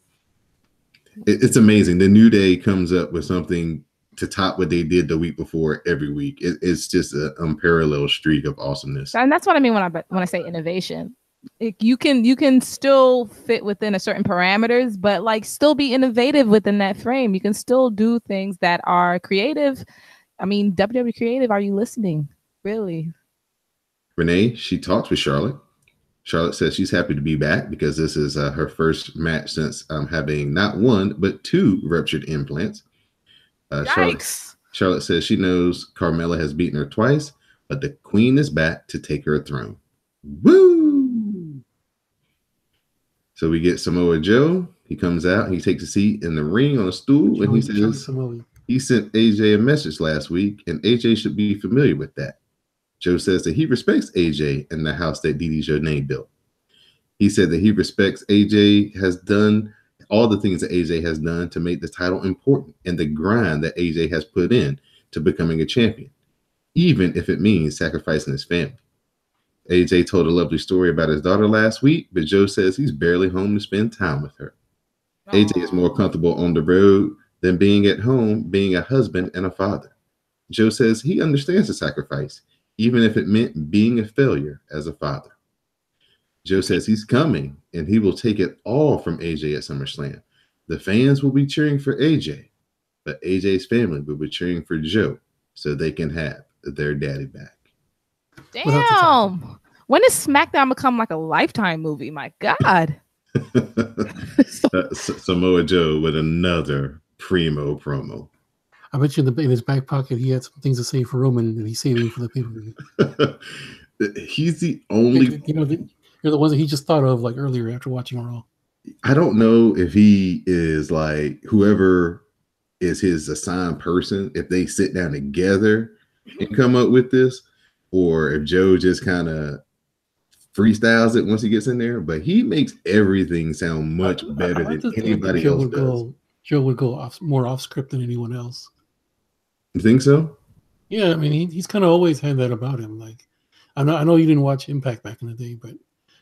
Speaker 1: It's amazing. The New Day comes up with something to top what they did the week before every week. It's just an unparalleled streak of awesomeness.
Speaker 3: And that's what I mean when I say innovation. You can still fit within a certain parameters, but like still be innovative within that frame. You can still do things that are creative. I mean, WWE Creative, are you listening? Really?
Speaker 1: Renee, she talks with Charlotte. Charlotte says she's happy to be back because this is her first match since having not 1 but 2 ruptured implants. Charlotte says she knows Carmella has beaten her twice, but the queen is back to take her throne. Woo! So we get Samoa Joe. He comes out and he takes a seat in the ring on a stool, and he says he sent AJ a message last week, and AJ should be familiar with that. Joe says that he respects AJ and the house that Didi Jonay built. He said that he respects AJ has done all the things that AJ has done to make the title important and the grind that AJ has put in to becoming a champion, even if it means sacrificing his family. AJ told a lovely story about his daughter last week, but Joe says he's barely home to spend time with her. AJ is more comfortable on the road than being at home, being a husband and a father. Joe says he understands the sacrifice, even if it meant being a failure as a father. Joe says he's coming and he will take it all from AJ at SummerSlam. The fans will be cheering for AJ, but AJ's family will be cheering for Joe so they can have their daddy back.
Speaker 3: Damn. When does SmackDown become like a Lifetime movie? My God.
Speaker 1: Samoa Joe with another primo promo.
Speaker 2: I bet you in his back pocket he had some things to say for Roman, and he's saving for the pay-per-view.
Speaker 1: He's the only.
Speaker 2: You're the ones that he just thought of like earlier after watching Raw.
Speaker 1: I don't know if he is like whoever is his assigned person, if they sit down together and come up with this, or if Joe just kind of freestyles it once he gets in there. But he makes everything sound much better than anybody else does.
Speaker 2: Joe would go more off script than anyone else.
Speaker 1: You think so?
Speaker 2: Yeah, I mean he's kind of always had that about him. Like I know you didn't watch Impact back in the day, but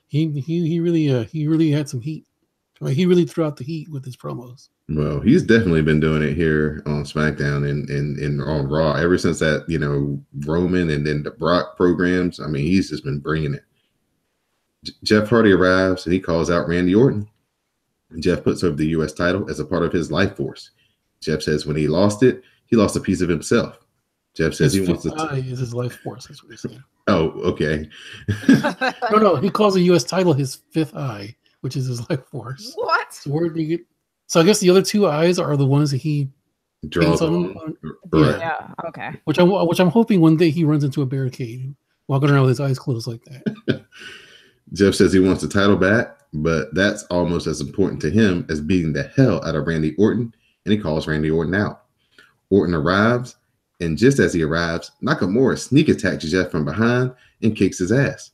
Speaker 2: he really had some heat. Like, he really threw out the heat with his promos.
Speaker 1: Well, he's definitely been doing it here on SmackDown and on Raw ever since that, Roman and then the Brock programs. I mean, he's just been bringing it. Jeff Hardy arrives and he calls out Randy Orton. Jeff puts over the U.S. title as a part of his life force. Jeff says when he lost it, he lost a piece of himself. Jeff says he wants to.
Speaker 2: Is his life force. That's what he's saying.
Speaker 1: Oh, okay.
Speaker 2: No, he calls the U.S. title his fifth eye, which is his life force.
Speaker 3: What?
Speaker 2: So where do you get? So I guess the other two eyes are the ones that he
Speaker 1: draws on.
Speaker 3: Right. Yeah. Okay.
Speaker 2: Which I'm hoping one day he runs into a barricade, walking around with his eyes closed like that.
Speaker 1: Jeff says he wants the title back, but that's almost as important to him as beating the hell out of Randy Orton, and he calls Randy Orton out. Orton arrives, and just as he arrives, Nakamura sneak attacks Jeff from behind and kicks his ass.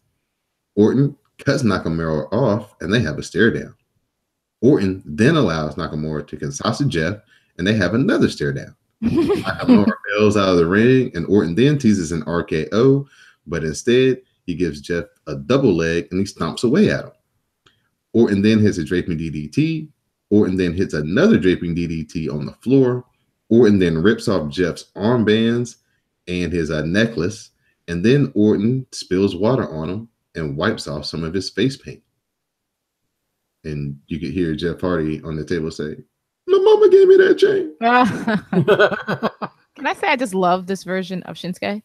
Speaker 1: Orton cuts Nakamura off, and they have a stare down. Orton then allows Nakamura to Kinshasa Jeff, and they have another stare down. Nakamura bails out of the ring, and Orton then teases an RKO, but instead he gives Jeff a double leg, and he stomps away at him. Orton then hits a draping DDT. Orton then hits another draping DDT on the floor. Orton then rips off Jeff's armbands and his necklace, and then Orton spills water on him and wipes off some of his face paint. And you could hear Jeff Hardy on the table say, "My mama gave me that chain."
Speaker 3: Can I say I just love this version of Shinsuke?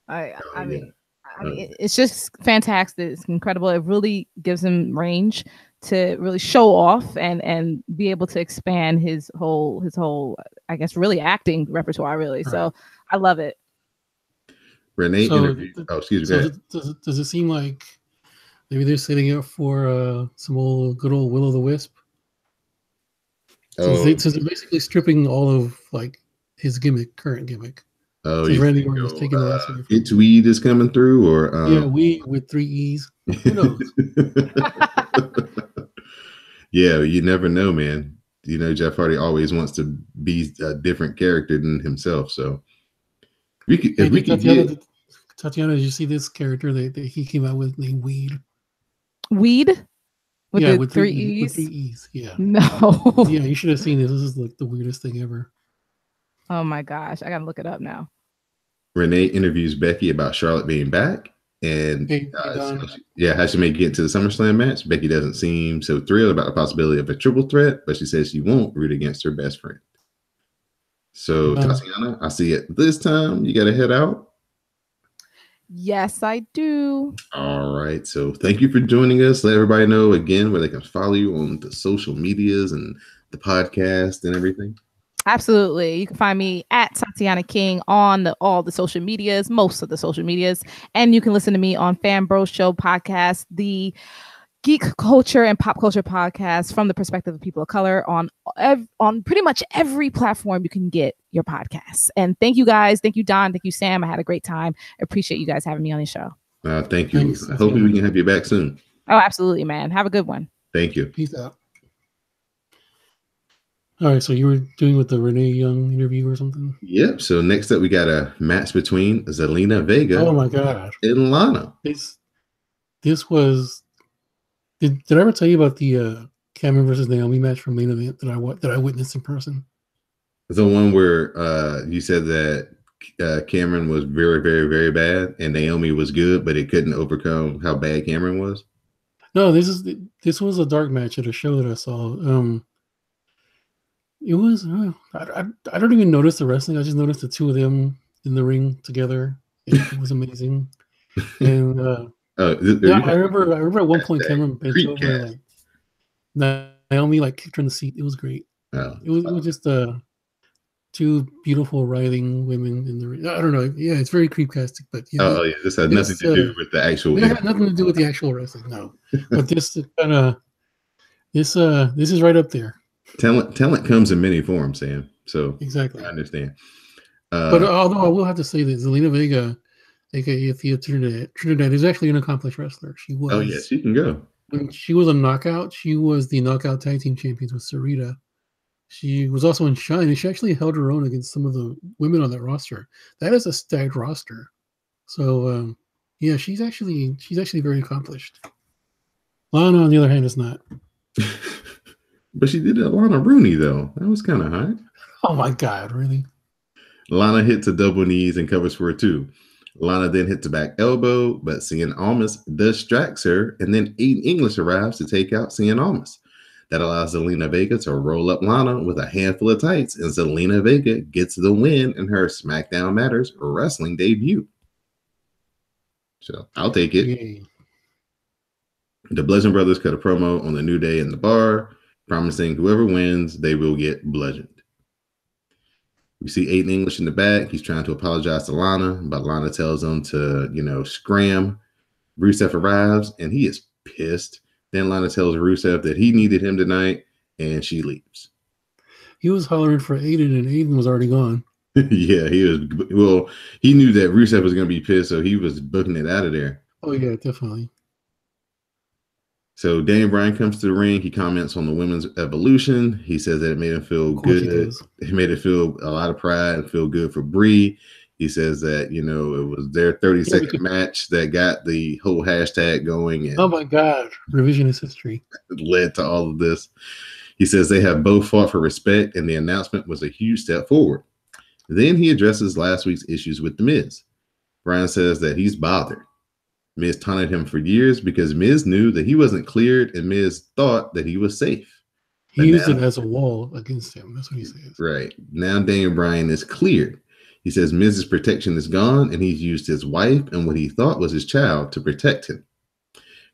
Speaker 3: I mean, it's just fantastic. It's incredible. It really gives him range to really show off and be able to expand his whole I guess really acting repertoire really. So I love it.
Speaker 1: Renee interviewed. Excuse me.
Speaker 2: Does it seem like maybe they're setting up for some good old Will o' the Wisp? So they're basically stripping all of like his current gimmick.
Speaker 1: Oh,
Speaker 2: so Randy Orton is taking the last one.
Speaker 1: It's Weed is coming through, or
Speaker 2: yeah, Weed with 3 E's. Who knows?
Speaker 1: Yeah, you never know, man. Jeff Hardy always wants to be a different character than himself. So
Speaker 2: Tatiana, did you see this character that he came out with named Weed?
Speaker 3: Weed?
Speaker 2: With
Speaker 3: 3 E's?
Speaker 2: With 3 E's, yeah.
Speaker 3: No.
Speaker 2: Yeah, you should have seen this. This is like the weirdest thing ever.
Speaker 3: Oh my gosh, I gotta look it up now.
Speaker 1: Renee interviews Becky about Charlotte being back, and how she may get to the SummerSlam match. Becky doesn't seem so thrilled about the possibility of a triple threat, but she says she won't root against her best friend. So Tatiana, I see it this time. You got to head out.
Speaker 3: Yes, I do.
Speaker 1: All right. So thank you for joining us. Let everybody know again where they can follow you on the social medias and the podcast and everything.
Speaker 3: Absolutely. You can find me at Tatiana King on all the social medias, most of the social medias. And you can listen to me on Fan Bro Show podcast, the geek culture and pop culture podcast from the perspective of people of color on pretty much every platform you can get your podcasts. And thank you guys. Thank you, Don. Thank you, Sam. I had a great time. I appreciate you guys having me on the show.
Speaker 1: Thank you. Thanks. Hopefully we can have you back soon.
Speaker 3: Oh, absolutely, man. Have a good one.
Speaker 1: Thank you.
Speaker 2: Peace out. All right, so you were doing with the Renee Young interview or something?
Speaker 1: Yep. So next up, we got a match between Zelina Vega.
Speaker 2: Oh my god!
Speaker 1: And Lana.
Speaker 2: This was. Did I ever tell you about the Cameron versus Naomi match from main event that I witnessed in person.
Speaker 1: The one where you said that Cameron was very, very, very bad, and Naomi was good, but it couldn't overcome how bad Cameron was.
Speaker 2: No, this was a dark match at a show that I saw. It was I don't even notice the wrestling. I just noticed the two of them in the ring together. It was amazing. And I remember at one point Cameron bent over like Naomi like kicked her in the seat. It was great. It was just two beautiful writhing women in the ring. I don't know. Yeah, it's very creepcastic, but
Speaker 1: yeah, this had nothing to do with the actual.
Speaker 2: It had nothing to do with the actual wrestling. No, but this kind of this is right up there.
Speaker 1: Talent comes in many forms, Sam. So
Speaker 2: exactly,
Speaker 1: I understand.
Speaker 2: But although I will have to say that Zelina Vega, aka Thea Trinidad, is actually an accomplished wrestler. She was.
Speaker 1: Oh yeah, she can go.
Speaker 2: When she was a knockout, she was the knockout tag team champions with Sarita. She was also in Shine, and she actually held her own against some of the women on that roster. That is a stacked roster. So yeah, she's actually very accomplished. Lana, on the other hand, is not.
Speaker 1: But she did Lana Rooney though. That was kind of hot.
Speaker 2: Oh my God, really?
Speaker 1: Lana hits a double knees and covers for a 2. Lana then hits a back elbow, but Cien Almas distracts her, and then Aiden English arrives to take out Cien Almas. That allows Zelina Vega to roll up Lana with a handful of tights, and Zelina Vega gets the win in her SmackDown Matters wrestling debut. So I'll take it. Yay. The Bludgeon Brothers cut a promo on the New Day in the bar, promising whoever wins, they will get bludgeoned. We see Aiden English in the back. He's trying to apologize to Lana, but Lana tells him to, scram. Rusev arrives, and he is pissed. Then Lana tells Rusev that he needed him tonight, and she leaves.
Speaker 2: He was hollering for Aiden, and Aiden was already gone.
Speaker 1: Yeah, he was. Well, he knew that Rusev was going to be pissed, so he was booking it out of there.
Speaker 2: Oh, yeah, definitely.
Speaker 1: So Daniel Bryan comes to the ring. He comments on the women's evolution. He says that it made him feel good. It made it feel a lot of pride and feel good for Brie. He says that, it was their 30-second match that got the whole hashtag going. And
Speaker 2: oh, my God. Revisionist history.
Speaker 1: Led to all of this. He says they have both fought for respect, and the announcement was a huge step forward. Then he addresses last week's issues with The Miz. Bryan says that he's bothered. Miz taunted him for years because Miz knew that he wasn't cleared, and Miz thought that he was safe.
Speaker 2: He used it as a wall against him. That's what he says.
Speaker 1: Right. Now Daniel Bryan is cleared. He says Miz's protection is gone, and he's used his wife and what he thought was his child to protect him.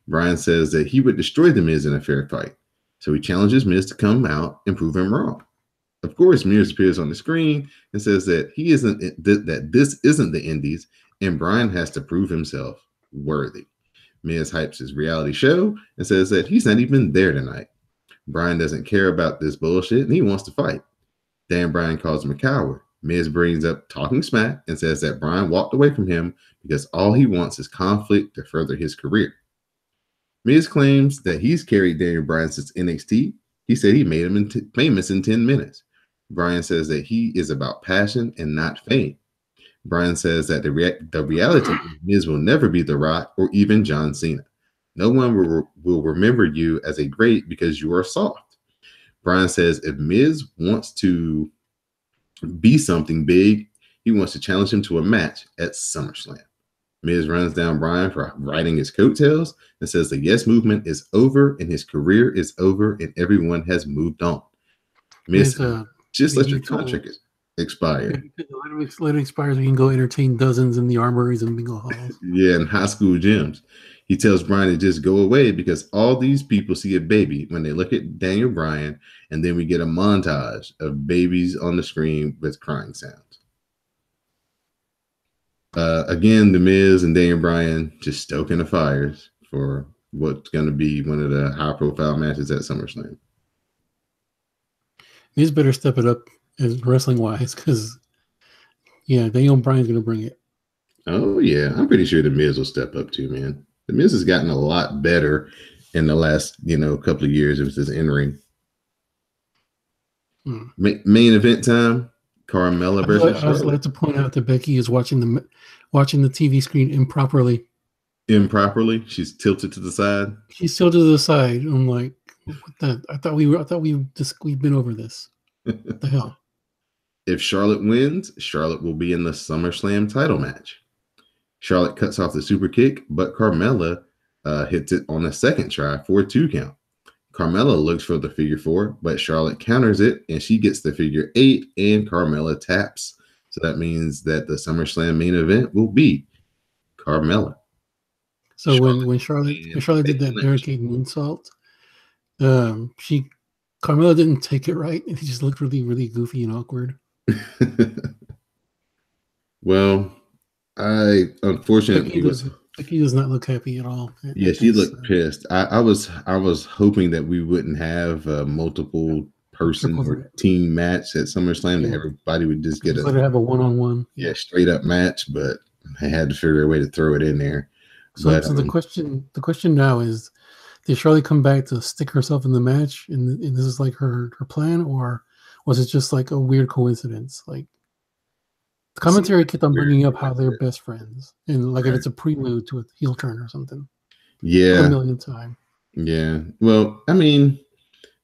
Speaker 1: Bryan says that he would destroy The Miz in a fair fight. So he challenges Miz to come out and prove him wrong. Of course, Miz appears on the screen and says that that this isn't the Indies, and Bryan has to prove himself worthy. Miz hypes his reality show and says that he's not even there tonight. Bryan doesn't care about this bullshit, and he wants to fight. Dan Bryan calls him a coward. Miz brings up talking smack and says that Bryan walked away from him because all he wants is conflict to further his career. Miz claims that he's carried Daniel Bryan since NXT. He said he made him famous in 10 minutes. Bryan says that he is about passion and not fame. Bryan says that the reality is Miz will never be The Rock or even John Cena. No one will remember you as a great because you are soft. Bryan says if Miz wants to be something big, he wants to challenge him to a match at SummerSlam. Miz runs down Bryan for riding his coattails and says the Yes movement is over and his career is over and everyone has moved on. Miz just let your contract expire.
Speaker 2: Let it expire so you can go entertain dozens in the armories and bingo halls.
Speaker 1: Yeah, in high school gyms. He tells Bryan to just go away because all these people see a baby when they look at Daniel Bryan, and then we get a montage of babies on the screen with crying sounds. Again, The Miz and Daniel Bryan just stoking the fires for what's going to be one of the high-profile matches at SummerSlam.
Speaker 2: Miz better step it up as wrestling-wise because, yeah, Daniel Bryan's going to bring it.
Speaker 1: Oh, yeah. I'm pretty sure The Miz will step up too, man. The Miz has gotten a lot better in the last, couple of years. It was his in-ring. Main event time. Carmella versus Charlotte.
Speaker 2: I would like to point out that Becky is watching the TV screen improperly.
Speaker 1: Improperly? She's tilted to the side?
Speaker 2: She's tilted to the side. I'm like, we've been over this. What the hell?
Speaker 1: If Charlotte wins, Charlotte will be in the SummerSlam title match. Charlotte cuts off the super kick, but Carmella hits it on a second try for a 2 count. Carmella looks for the figure 4, but Charlotte counters it, and she gets the figure 8, and Carmella taps. So that means that the SummerSlam main event will be Carmella.
Speaker 2: So when Charlotte did that barricade moonsault, Carmella didn't take it right, and he just looked really, really goofy and awkward.
Speaker 1: Well, unfortunately
Speaker 2: Becky does not look happy at all.
Speaker 1: Yeah, she looked pissed. I was hoping that we wouldn't have a multiple person or team match at SummerSlam, that everybody would just get
Speaker 2: have a one-on-one.
Speaker 1: Yeah, straight up match, but I had to figure a way to throw it in there.
Speaker 2: So the question now is, did Charlotte come back to stick herself in the match, and this is like her plan, or was it just like a weird coincidence? Like, the commentary kept on bringing up how they're best friends, and like if it's a prelude to a heel turn or something.
Speaker 1: Yeah,
Speaker 2: a million times.
Speaker 1: Yeah. Well, I mean,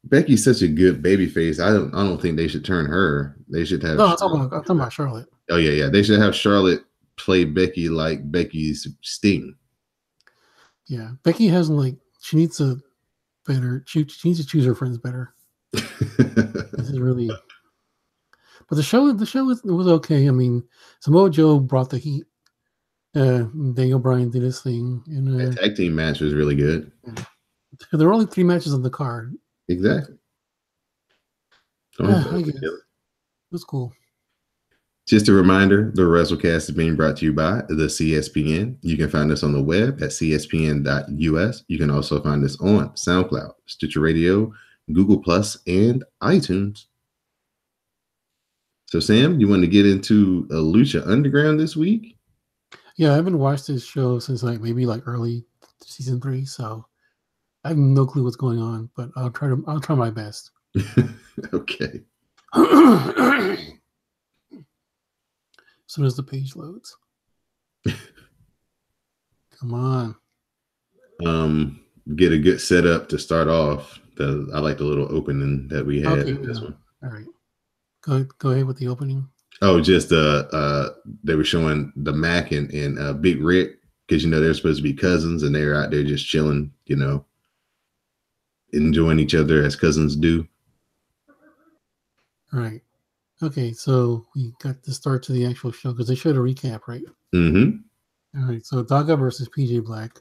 Speaker 1: Becky's such a good baby face. I don't think they should turn her. They should have.
Speaker 2: No, I'm talking about Charlotte.
Speaker 1: Oh yeah. They should have Charlotte play Becky like Becky's Sting.
Speaker 2: Yeah, Becky hasn't she needs to choose her friends better. This is really. But the show was okay. I mean, Samoa Joe brought the heat. Daniel Bryan did his thing. And
Speaker 1: that tag team match was really good.
Speaker 2: Yeah. There were only 3 matches on the card.
Speaker 1: Exactly.
Speaker 2: I guess. It was cool.
Speaker 1: Just a reminder, the WrassleCast is being brought to you by the CSPN. You can find us on the web at cspn.us. You can also find us on SoundCloud, Stitcher Radio, Google Plus, and iTunes. So, Sam, you want to get into Lucha Underground this week?
Speaker 2: Yeah, I haven't watched this show since maybe early season 3, so I have no clue what's going on, but I'll try my best.
Speaker 1: Okay.
Speaker 2: As soon as the page loads. Come on.
Speaker 1: Get a good setup to start off. I like the little opening that we had in this one.
Speaker 2: All right. Go ahead with the opening.
Speaker 1: Oh, just they were showing the Mac and Big Rick, because they're supposed to be cousins, and they're out there just chilling, enjoying each other as cousins do.
Speaker 2: Right. Okay, so we got the start to the actual show because they showed a recap, right?
Speaker 1: Mm-hmm.
Speaker 2: All right, so Daga versus PJ Black.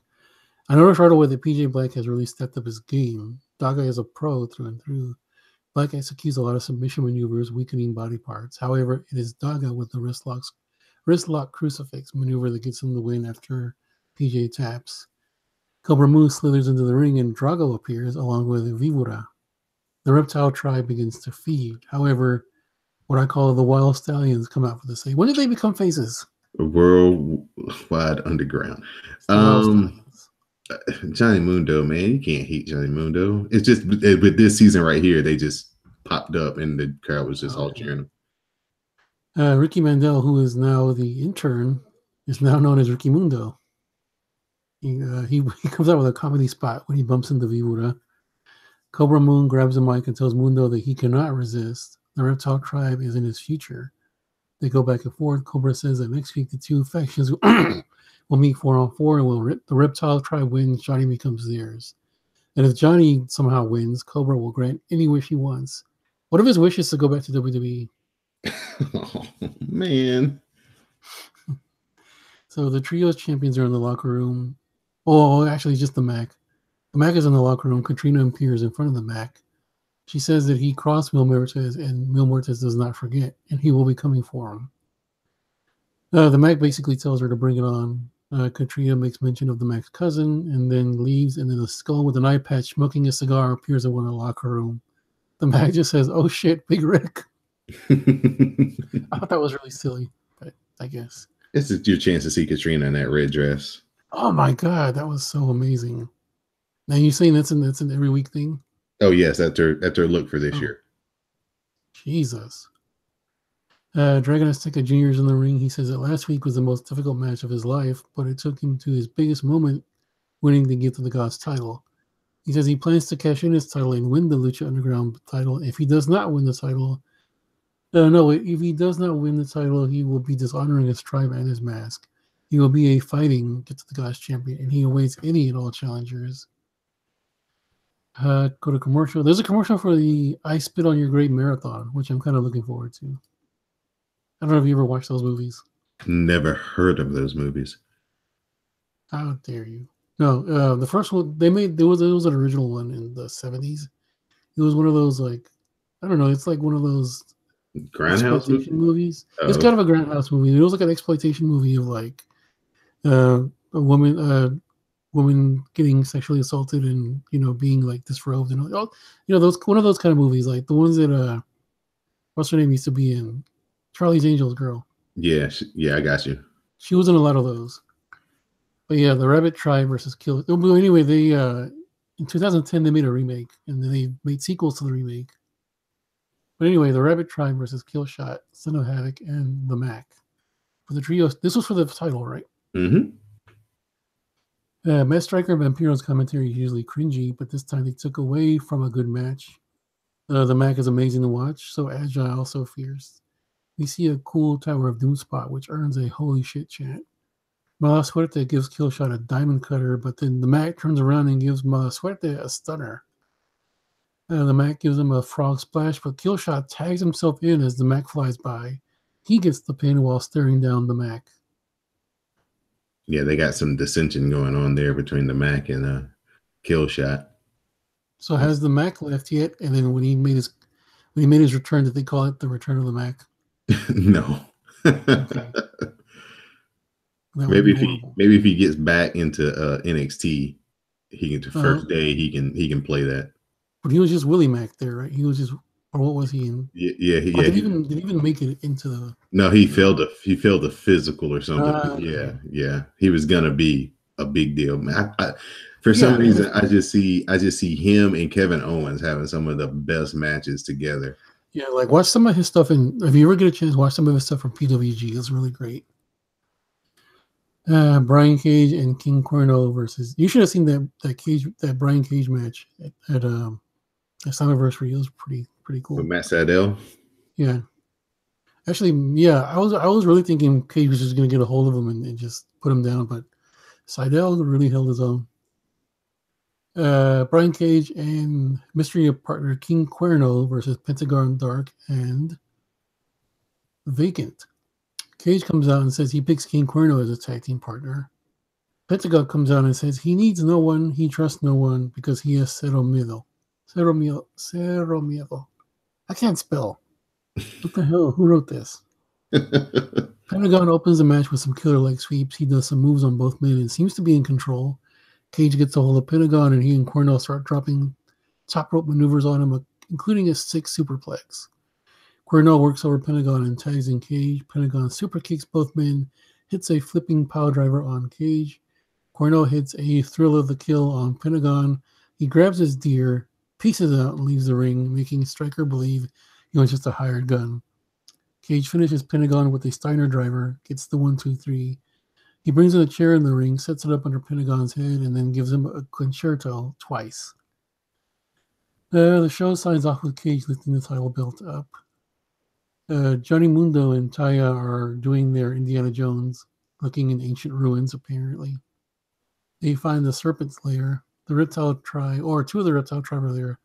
Speaker 2: I noticed right away that PJ Black has really stepped up his game. Daga is a pro through and through. Black executes a lot of submission maneuvers, weakening body parts. However, it is Daga with the wrist lock crucifix maneuver that gets him the win after PJ taps. Cobra Moon slithers into the ring and Drago appears along with Vivura. The Reptile Tribe begins to feed. However, what I call the Wild Stallions come out for the save. When did they become faces?
Speaker 1: Worldwide Underground. Johnny Mundo, man, you can't hate Johnny Mundo. It's just with this season right here, they just popped up and the crowd was just all cheering
Speaker 2: them. Ricky Mandel, who is now the intern, is now known as Ricky Mundo. He comes out with a comedy spot when he bumps into Vivura. Cobra Moon grabs a mic and tells Mundo that he cannot resist. The Reptile Tribe is in his future. They go back and forth. Cobra says that next week the two factions will meet 4-on-4, and the Reptile Tribe wins, Johnny becomes theirs. And if Johnny somehow wins, Cobra will grant any wish he wants. What if his wish is to go back to WWE?
Speaker 1: Oh, man.
Speaker 2: So the Trios champions are in the locker room. Oh, actually, just the Mac. The Mac is in the locker room. Katrina appears in front of the Mac. She says that he crossed Mil Muertes, and Mil Muertes does not forget, and he will be coming for him. The Mac basically tells her to bring it on. Katrina makes mention of the Mac's cousin, and then leaves, and then a skull with an eye patch smoking a cigar appears in one of the locker room. The Mac just says, "Oh shit, Big Rick." I thought that was really silly, but I guess.
Speaker 1: This is your chance to see Katrina in that red dress.
Speaker 2: Oh my god, that was so amazing. Now you're saying that's an every week thing?
Speaker 1: Oh yes, that's her look for this year.
Speaker 2: Jesus. Dragon Azteca Jr. is in the ring. He says that last week was the most difficult match of his life, but it took him to his biggest moment, winning the Gift of the Gods title. He says he plans to cash in his title and win the Lucha Underground title. If he does not win the title, if he does not win the title, he will be dishonoring his tribe and his mask. He will be a fighting Get to the Gods champion, and he awaits any and all challengers. Go to commercial. There's a commercial for the I Spit on Your Grave marathon, which I'm kind of looking forward to. I don't know if you ever watched those movies.
Speaker 1: Never heard of those movies.
Speaker 2: How dare you? No, the first one they made, there was an original one in the 70s. It was one of those, like, I don't know, it's like one of those
Speaker 1: Grindhouse
Speaker 2: movies.
Speaker 1: Oh.
Speaker 2: It's kind of a Grindhouse movie. It was like an exploitation movie of like a woman getting sexually assaulted and being like disrobed and those one of those kind of movies, like the ones that what's her name used to be in, Charlie's Angels girl.
Speaker 1: Yeah, I got you.
Speaker 2: She was in a lot of those. But yeah, the Rabbit Tribe versus Kill. Anyway, they in 2010 they made a remake, and then they made sequels to the remake. But anyway, the Rabbit Tribe versus Killshot, Son of Havoc, and the Mac for the trio. This was for the title, right?
Speaker 1: Mm-hmm.
Speaker 2: Matt Striker and Vampiro's commentary is usually cringy, but this time they took away from a good match. The Mac is amazing to watch, so agile, so fierce. We see a cool Tower of Doom spot, which earns a holy shit chant. Mala Suerte gives Killshot a diamond cutter, but then the Mac turns around and gives Mala Suerte a stunner. The Mac gives him a frog splash, but Killshot tags himself in as the Mac flies by. He gets the pin while staring down the Mac.
Speaker 1: Yeah, they got some dissension going on there between the Mac and Killshot.
Speaker 2: So has the Mac left yet? And then when he made his return, did they call it the Return of the Mac?
Speaker 1: No.
Speaker 2: Okay.
Speaker 1: Maybe if he gets back into NXT, first day he can play that.
Speaker 2: But he was just Willie Mac there, right? He was just, or what was he in?
Speaker 1: Yeah.
Speaker 2: Did he even make it into the?
Speaker 1: No, he failed a physical or something. Yeah. He was gonna be a big deal. For some reason, I just see him and Kevin Owens having some of the best matches together.
Speaker 2: Yeah, like watch some of his stuff, and if you ever get a chance, watch some of his stuff from PWG. It's really great. Brian Cage and King Cuerno versus. You should have seen that Brian Cage match at Slammiversary. It was pretty cool.
Speaker 1: With Matt Sydal.
Speaker 2: Yeah, actually, yeah. I was really thinking Cage was just going to get a hold of him and just put him down, but Sydal really held his own. Brian Cage and mystery partner King Cuerno versus Pentagon Dark and Vacant. Cage comes out and says he picks King Cuerno as a tag team partner. Pentagon comes out and says he needs no one, he trusts no one because he has Cero Miedo. Cero Miedo. I can't spell. What the hell? Who wrote this? Pentagon opens the match with some killer leg sweeps. He does some moves on both men and seems to be in control. Cage gets a hold of Pentagon and he and Cuerno start dropping top rope maneuvers on him, including a 6 superplex. Cuerno works over Pentagon and tags in Cage. Pentagon super kicks both men, hits a flipping power driver on Cage. Cuerno hits a Thrill of the Kill on Pentagon. He grabs his deer, pieces out, and leaves the ring, making Striker believe he was just a hired gun. Cage finishes Pentagon with a Steiner driver, gets the 1-2-3. He brings in a chair in the ring, sets it up under Pentagon's head, and then gives him a concerto twice. The show signs off with Cage lifting the title belt up. Johnny Mundo and Taya are doing their Indiana Jones, looking in ancient ruins, apparently. They find the Serpent's Lair. The Reptile Tribe, or two of the Reptile Tribe are there,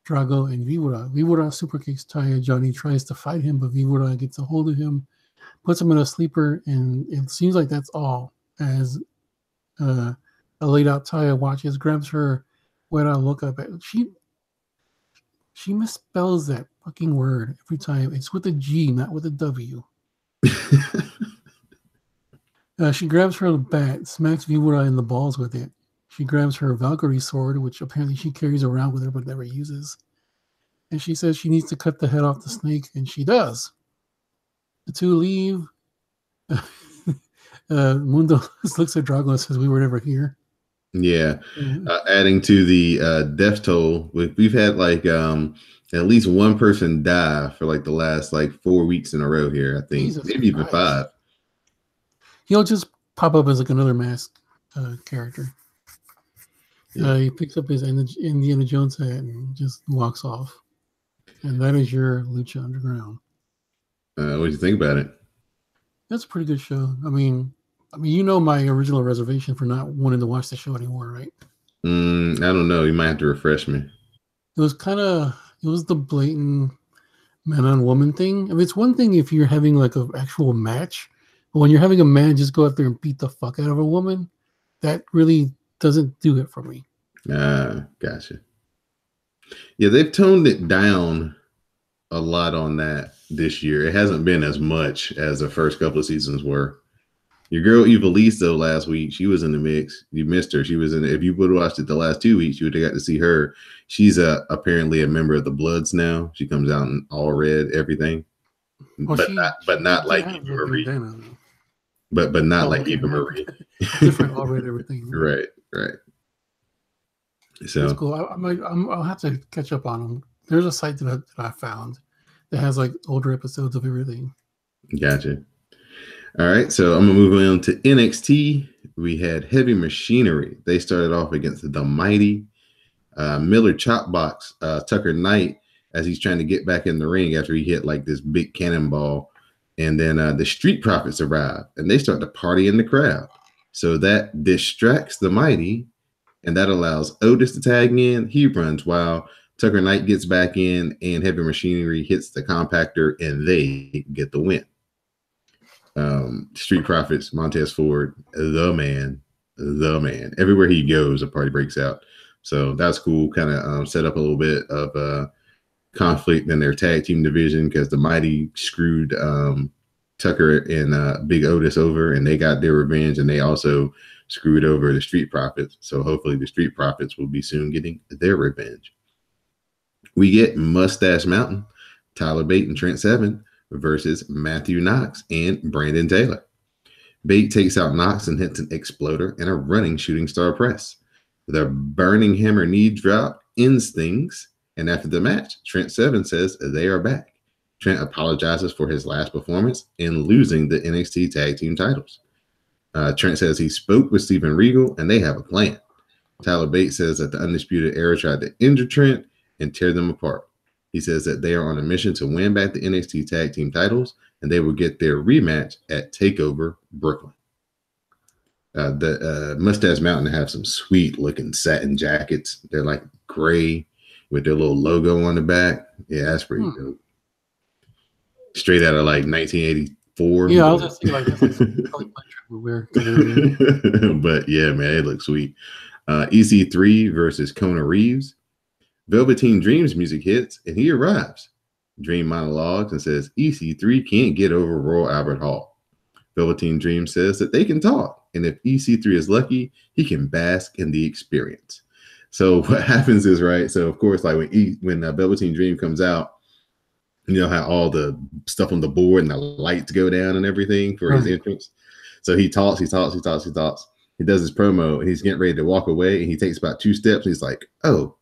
Speaker 2: Drago and Vibora. Vibora super kicks Taya. Johnny tries to fight him, but Vibora gets a hold of him, puts him in a sleeper, and it seems like that's all. As a laid out Taya watches, grabs her wet-out look up. She misspells that fucking word every time. It's with a G, not with a W. She grabs her bat, smacks Vibora in the balls with it. She grabs her Valkyrie sword, which apparently she carries around with her but never uses. And she says she needs to cut the head off the snake, and she does. The two leave. Mundo looks at Drago and says, "We were never here."
Speaker 1: Yeah. Adding to the death toll, we've had like at least one person die for like the last like 4 weeks in a row here. I think maybe even 5.
Speaker 2: He'll just pop up as like another masked character. He picks up his Indiana Jones hat and just walks off. And that is your Lucha Underground.
Speaker 1: What do you think about it?
Speaker 2: That's a pretty good show. I mean, you know my original reservation for not wanting to watch the show anymore, right?
Speaker 1: I don't know. You might have to refresh me.
Speaker 2: It was the blatant man on woman thing. I mean, it's one thing if you're having like an actual match, but when you're having a man just go out there and beat the fuck out of a woman, that really doesn't do it for me.
Speaker 1: Gotcha. Yeah, they've toned it down a lot on that this year. It hasn't been as much as the first couple of seasons were. Your girl Evilise, though, last week, she was in the mix. You missed her. She was in it. If you would have watched it the last 2 weeks, you would have got to see her. She's apparently a member of the Bloods now. She comes out in all red, everything.
Speaker 2: Well,
Speaker 1: but not like Eva Marie. But not like Eva Marie.
Speaker 2: Different all red everything.
Speaker 1: Right. So
Speaker 2: that's cool. I'll have to catch up on them. There's a site that I found that has like older episodes of everything.
Speaker 1: Gotcha. All right, so I'm gonna move on to NXT. We had Heavy Machinery. They started off against the Mighty. Miller Chopbox Tucker Knight as he's trying to get back in the ring after he hit like this big cannonball, and then the Street Profits arrive and they start to party in the crowd. So that distracts the Mighty, and that allows Otis to tag in. He runs while Tucker Knight gets back in, and Heavy Machinery hits the compactor, and they get the win. Street Profits, Montez Ford, the man. Everywhere he goes, a party breaks out. So that's cool. Kind of set up a little bit of conflict in their tag team division because the Mighty screwed Tucker and Big Otis over, and they got their revenge, and they also screwed over the Street Profits. So hopefully the Street Profits will be soon getting their revenge. We get Mustache Mountain, Tyler Bate and Trent Seven versus Matthew Knox and Brandon Taylor. Bate takes out Knox and hits an exploder and a running shooting star press. The burning hammer knee drop ends things, and after the match, Trent Seven says they are back. Trent apologizes for his last performance in losing the NXT tag team titles. Trent says he spoke with Steven Regal and they have a plan. Tyler Bate says that the Undisputed Era tried to injure Trent and tear them apart. He says that they are on a mission to win back the NXT tag team titles, and they will get their rematch at TakeOver Brooklyn. The Mustache Mountain have some sweet looking satin jackets. They're like gray with their little logo on the back. Yeah, that's pretty dope. Straight out of like 1984.
Speaker 2: Yeah, I was just like, that's like something weird.
Speaker 1: But yeah, man, it looks sweet. EC3 versus Kona Reeves. Velveteen Dream's music hits, and he arrives. Dream monologues and says EC3 can't get over Royal Albert Hall. Velveteen Dream says that they can talk, and if EC3 is lucky, he can bask in the experience. So what happens is, right, so of course, like when Velveteen Dream comes out, you know how all the stuff on the board and the lights go down and everything for his entrance. So he talks. He does his promo, and he's getting ready to walk away, and he takes about 2 steps, and he's like, oh.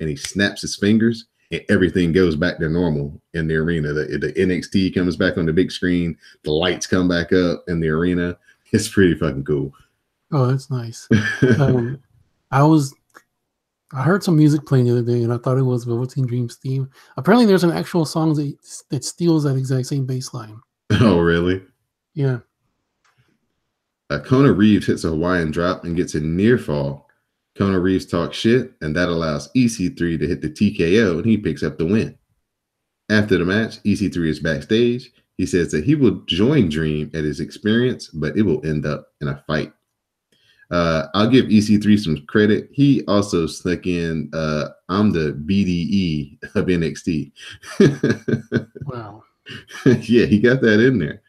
Speaker 1: And he snaps his fingers, and everything goes back to normal in the arena. The NXT comes back on the big screen. The lights come back up in the arena. It's pretty fucking cool.
Speaker 2: Oh, that's nice. I heard some music playing the other day, and I thought it was Velveteen Dream's theme. Apparently, there's an actual song that steals that exact same bass line.
Speaker 1: Oh, really?
Speaker 2: Yeah.
Speaker 1: Kona Reeves hits a Hawaiian drop and gets a near fall. Kona Reeves talks shit, and that allows EC3 to hit the TKO, and he picks up the win. After the match, EC3 is backstage. He says that he will join Dream at his experience, but it will end up in a fight. I'll give EC3 some credit. He also snuck in, I'm the BDE of NXT.
Speaker 2: Wow.
Speaker 1: Yeah, he got that in there.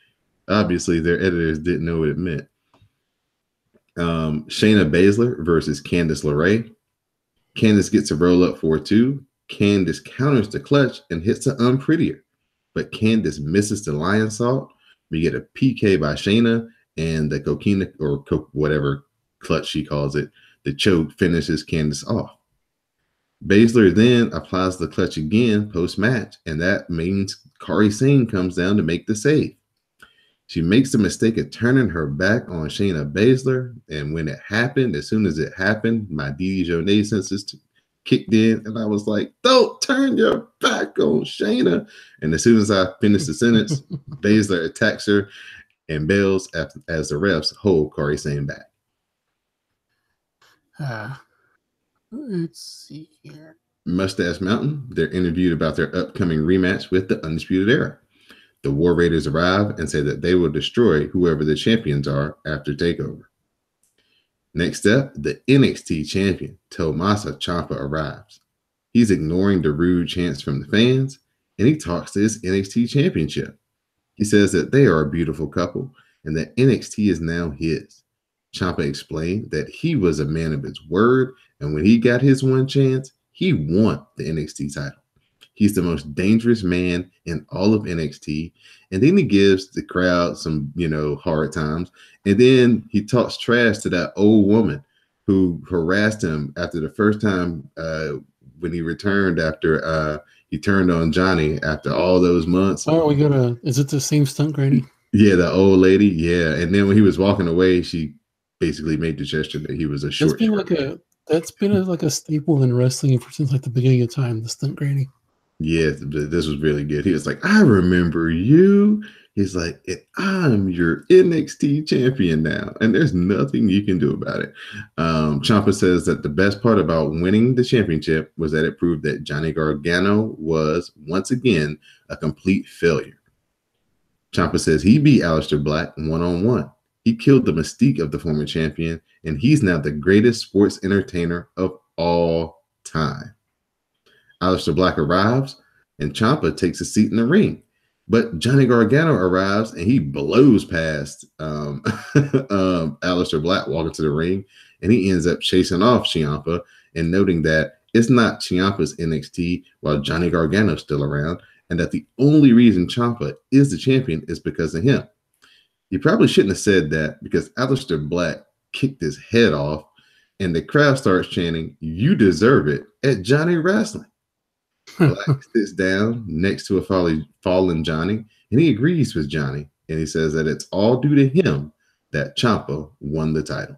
Speaker 1: Obviously, their editors didn't know what it meant. Shayna Baszler versus Candice LeRae. Candice gets a roll up for 2. Candice counters the clutch and hits the unprettier, but Candice misses the lion salt. We get a PK by Shayna, and the coquina or whatever clutch she calls it, the choke finishes Candice off. Baszler then applies the clutch again post match, and that means Kari Singh comes down to make the save. She makes the mistake of turning her back on Shayna Baszler, and when it happened, as soon as it happened, my DDJ senses kicked in, and I was like, "Don't turn your back on Shayna!" And as soon as I finished the sentence, Baszler attacks her and bails as the refs hold Kairi Sane back.
Speaker 2: Let's see here.
Speaker 1: Mustache Mountain, they're interviewed about their upcoming rematch with the Undisputed Era. The War Raiders arrive and say that they will destroy whoever the champions are after TakeOver. Next up, the NXT champion, Tommaso Ciampa, arrives. He's ignoring the rude chants from the fans, and he talks to his NXT championship. He says that they are a beautiful couple and that NXT is now his. Ciampa explained that he was a man of his word, and when he got his one chance, he won the NXT title. He's the most dangerous man in all of NXT. And then he gives the crowd some, hard times. And then he talks trash to that old woman who harassed him after the first time when he returned after he turned on Johnny after all those months.
Speaker 2: Oh, is it the same stunt granny?
Speaker 1: Yeah, the old lady. Yeah. And then when he was walking away, she basically made the gesture that he was a short.
Speaker 2: That's been like a staple in wrestling since like the beginning of time, the stunt granny.
Speaker 1: Yeah, this was really good. He was like, "I remember you." He's like, "I'm your NXT champion now, and there's nothing you can do about it." Ciampa says that the best part about winning the championship was that it proved that Johnny Gargano was once again a complete failure. Ciampa says he beat Aleister Black one-on-one. He killed the mystique of the former champion, and he's now the greatest sports entertainer of all time. Aleister Black arrives, and Ciampa takes a seat in the ring. But Johnny Gargano arrives, and he blows past Aleister Black walking to the ring, and he ends up chasing off Ciampa and noting that it's not Ciampa's NXT while Johnny Gargano's still around, and that the only reason Ciampa is the champion is because of him. He probably shouldn't have said that because Aleister Black kicked his head off, and the crowd starts chanting, "You deserve it," at Johnny Wrestling. Black sits down next to a fallen Johnny, and he agrees with Johnny, and he says that it's all due to him that Ciampa won the title.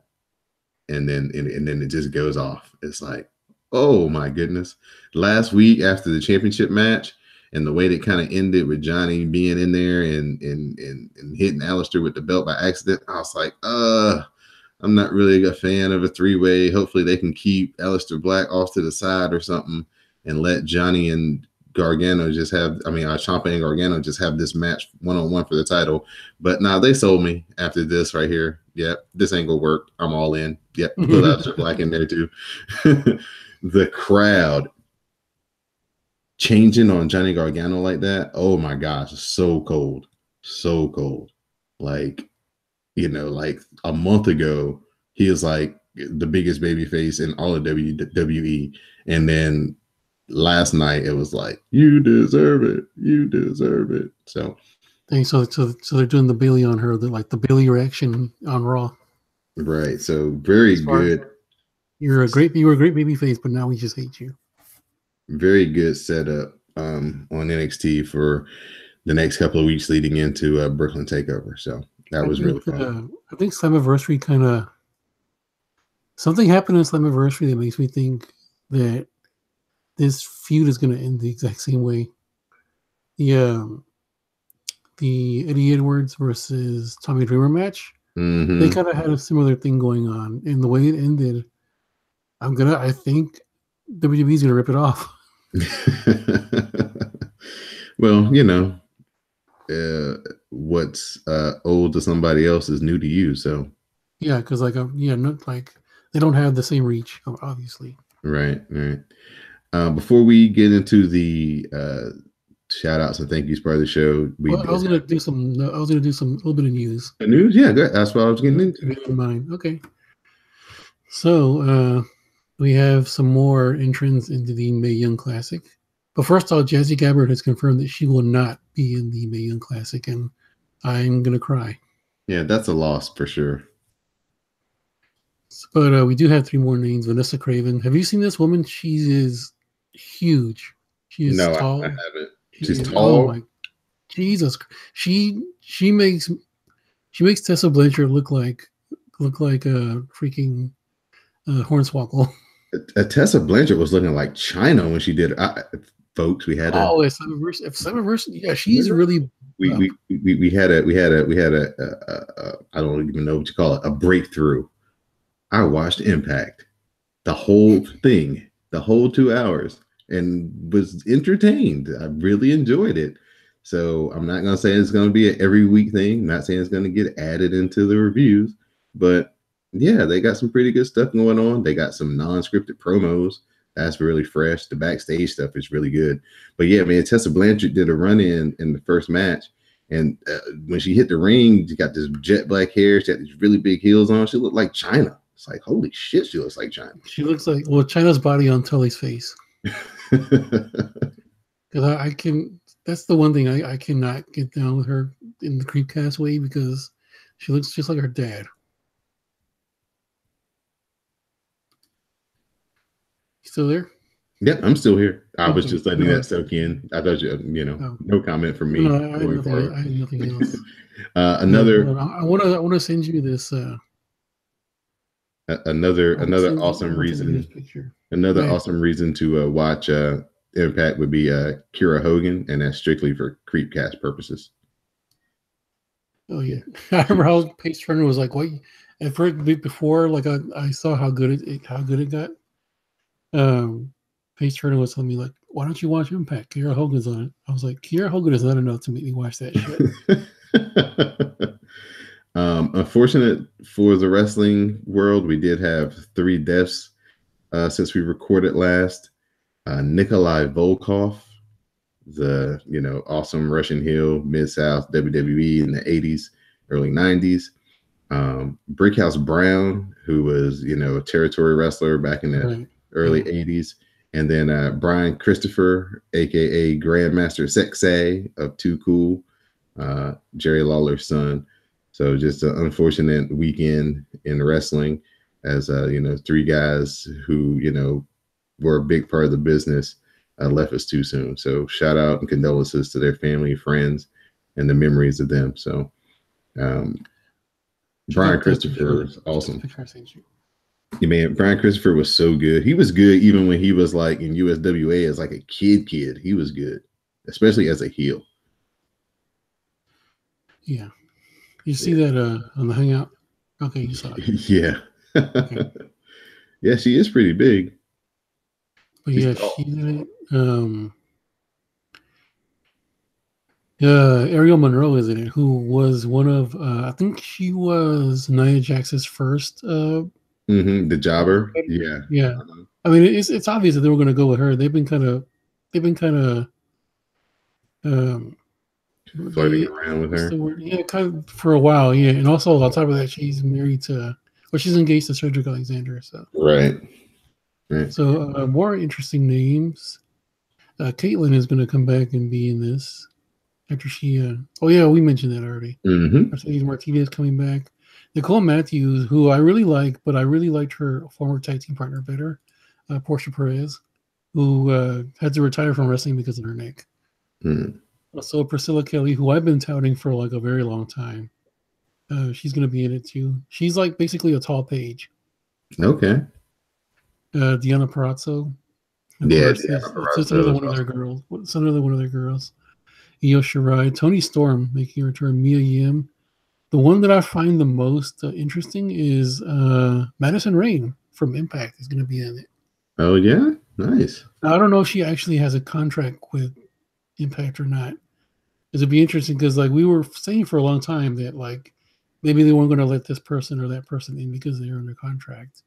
Speaker 1: And then it just goes off. It's like, oh my goodness. Last week after the championship match, and the way that kind of ended with Johnny being in there and hitting Aleister with the belt by accident, I was like, I'm not really a fan of a three-way. Hopefully they can keep Aleister Black off to the side or something and let Johnny and Gargano Ciampa and Gargano just have this match one-on-one for the title. But now they sold me after this right here. Yep, this ain't gonna work. I'm all in. Yep, put Aleister Black in there too. The crowd changing on Johnny Gargano like that. Oh my gosh, so cold. So cold. Like, like a month ago, he was like the biggest babyface in all of WWE. And then last night it was like, "You deserve it. You deserve it." So
Speaker 2: they're doing the Bailey on her, the Bailey reaction on Raw.
Speaker 1: Right. So very good.
Speaker 2: You were a great babyface, but now we just hate you.
Speaker 1: Very good setup on NXT for the next couple of weeks leading into Brooklyn TakeOver. So that was really fun.
Speaker 2: I think Slammiversary something happened in Slammiversary that makes me think that this feud is going to end the exact same way. The Eddie Edwards versus Tommy Dreamer match.
Speaker 1: Mm-hmm.
Speaker 2: They kind of had a similar thing going on, and the way it ended, I think WWE's going to rip it off.
Speaker 1: Well, what's old to somebody else is new to you. So
Speaker 2: yeah, because they don't have the same reach, obviously.
Speaker 1: Right. Before we get into the shout outs and thank yous part of the show,
Speaker 2: I was gonna do some little bit of news.
Speaker 1: News, yeah, good. That's what I was getting into.
Speaker 2: In mind. Okay. So we have some more entrants into the Mae Young Classic. But first off, Jazzy Gabbard has confirmed that she will not be in the Mae Young Classic, and I'm gonna cry.
Speaker 1: Yeah, that's a loss for sure.
Speaker 2: But we do have 3 more names. Vanessa Craven. Have you seen this woman? She is huge. She is tall.
Speaker 1: I haven't. She's tall.
Speaker 2: Oh my Jesus! She makes She makes Tessa Blanchard look like a freaking Hornswoggle.
Speaker 1: Tessa Blanchard was looking like China when she did it. Folks, we had a
Speaker 2: it's Summerverse. Yeah, she's really.
Speaker 1: we had a I don't even know what you call it, a breakthrough. I watched Impact, the whole thing, the whole 2 hours, and was entertained. I really enjoyed it. So I'm not gonna say it's gonna be an every week thing. I'm not saying it's gonna get added into the reviews, but yeah, they got some pretty good stuff going on. They got some non-scripted promos. That's really fresh. The backstage stuff is really good. But yeah, man, Tessa Blanchard did a run-in in the first match. And when she hit the ring, she got this jet black hair. She had these really big heels on. She looked like China. It's like, holy shit, she looks like China.
Speaker 2: She looks like, well, China's body on Tully's face. Because I can, that's the one thing I cannot get down with her in the Creepcast way, because she looks just like her dad. You still there?
Speaker 1: Yeah, I'm still here. I was just letting that soak in. I thought no comment from me.
Speaker 2: No, I had nothing else.
Speaker 1: Another.
Speaker 2: I want to send you this.
Speaker 1: Another awesome reason. Another awesome reason to watch Impact would be Kira Hogan, and that's strictly for Creepcast purposes.
Speaker 2: Oh yeah, I remember how Pace Turner was like, "What?" At first, before, like I saw how good it got. Pace Turner was telling me, like, "Why don't you watch Impact? Kira Hogan's on it." I was like, "Kira Hogan is not enough to make me watch that shit."
Speaker 1: Unfortunate for the wrestling world, we did have 3 deaths since we recorded last. Nikolai Volkov, the awesome Russian heel, Mid-South WWE in the 80s, early 90s. Brickhouse Brown, who was a territory wrestler back in the early 80s. And then Brian Christopher, aka Grandmaster Sexay of Too Cool, Jerry Lawler's son. So just an unfortunate weekend in wrestling, as 3 guys who were a big part of the business left us too soon. So shout out and condolences to their family, friends, and the memories of them. So Brian Christopher is awesome. Yeah, man, Brian Christopher was so good. He was good even when he was like in USWA as like a kid. He was good, especially as a heel.
Speaker 2: Yeah. You see that on the Hangout? Okay, you saw it.
Speaker 1: Yeah. Okay. Yeah, she is pretty big.
Speaker 2: But yeah, she did it. Ariel Monroe is in it, who was one of I think she was Nia Jax's first
Speaker 1: the jobber. Yeah.
Speaker 2: Yeah. I mean, it's obvious that they were going to go with her. They've been kind of
Speaker 1: flirting around with her.
Speaker 2: Yeah, kind of for a while. Yeah, and also on top of that, she's married to, she's engaged to Cedric Alexander. So
Speaker 1: right.
Speaker 2: So more interesting names. Caitlyn is going to come back and be in this after she. Oh yeah, we mentioned that already. Mercedes Martinez coming back. Nicole Matthews, who I really like, but I really liked her former tag team partner better, Portia Perez, who had to retire from wrestling because of her neck. So Priscilla Kelly, who I've been touting for like a very long time, she's going to be in it too. She's like basically a tall Paige.
Speaker 1: Okay.
Speaker 2: Deanna Parazzo.
Speaker 1: Yeah,
Speaker 2: it's another one of their girls. It's another one of their girls. Io Shirai, Tony Storm making a return. Mia Yim. The one that I find the most interesting is Madison Rayne from Impact is going to be in it.
Speaker 1: Oh yeah, nice.
Speaker 2: Now, I don't know if she actually has a contract with Impact or not. It'd be interesting because like we were saying for a long time that like maybe they weren't going to let this person or that person in because they're under contract.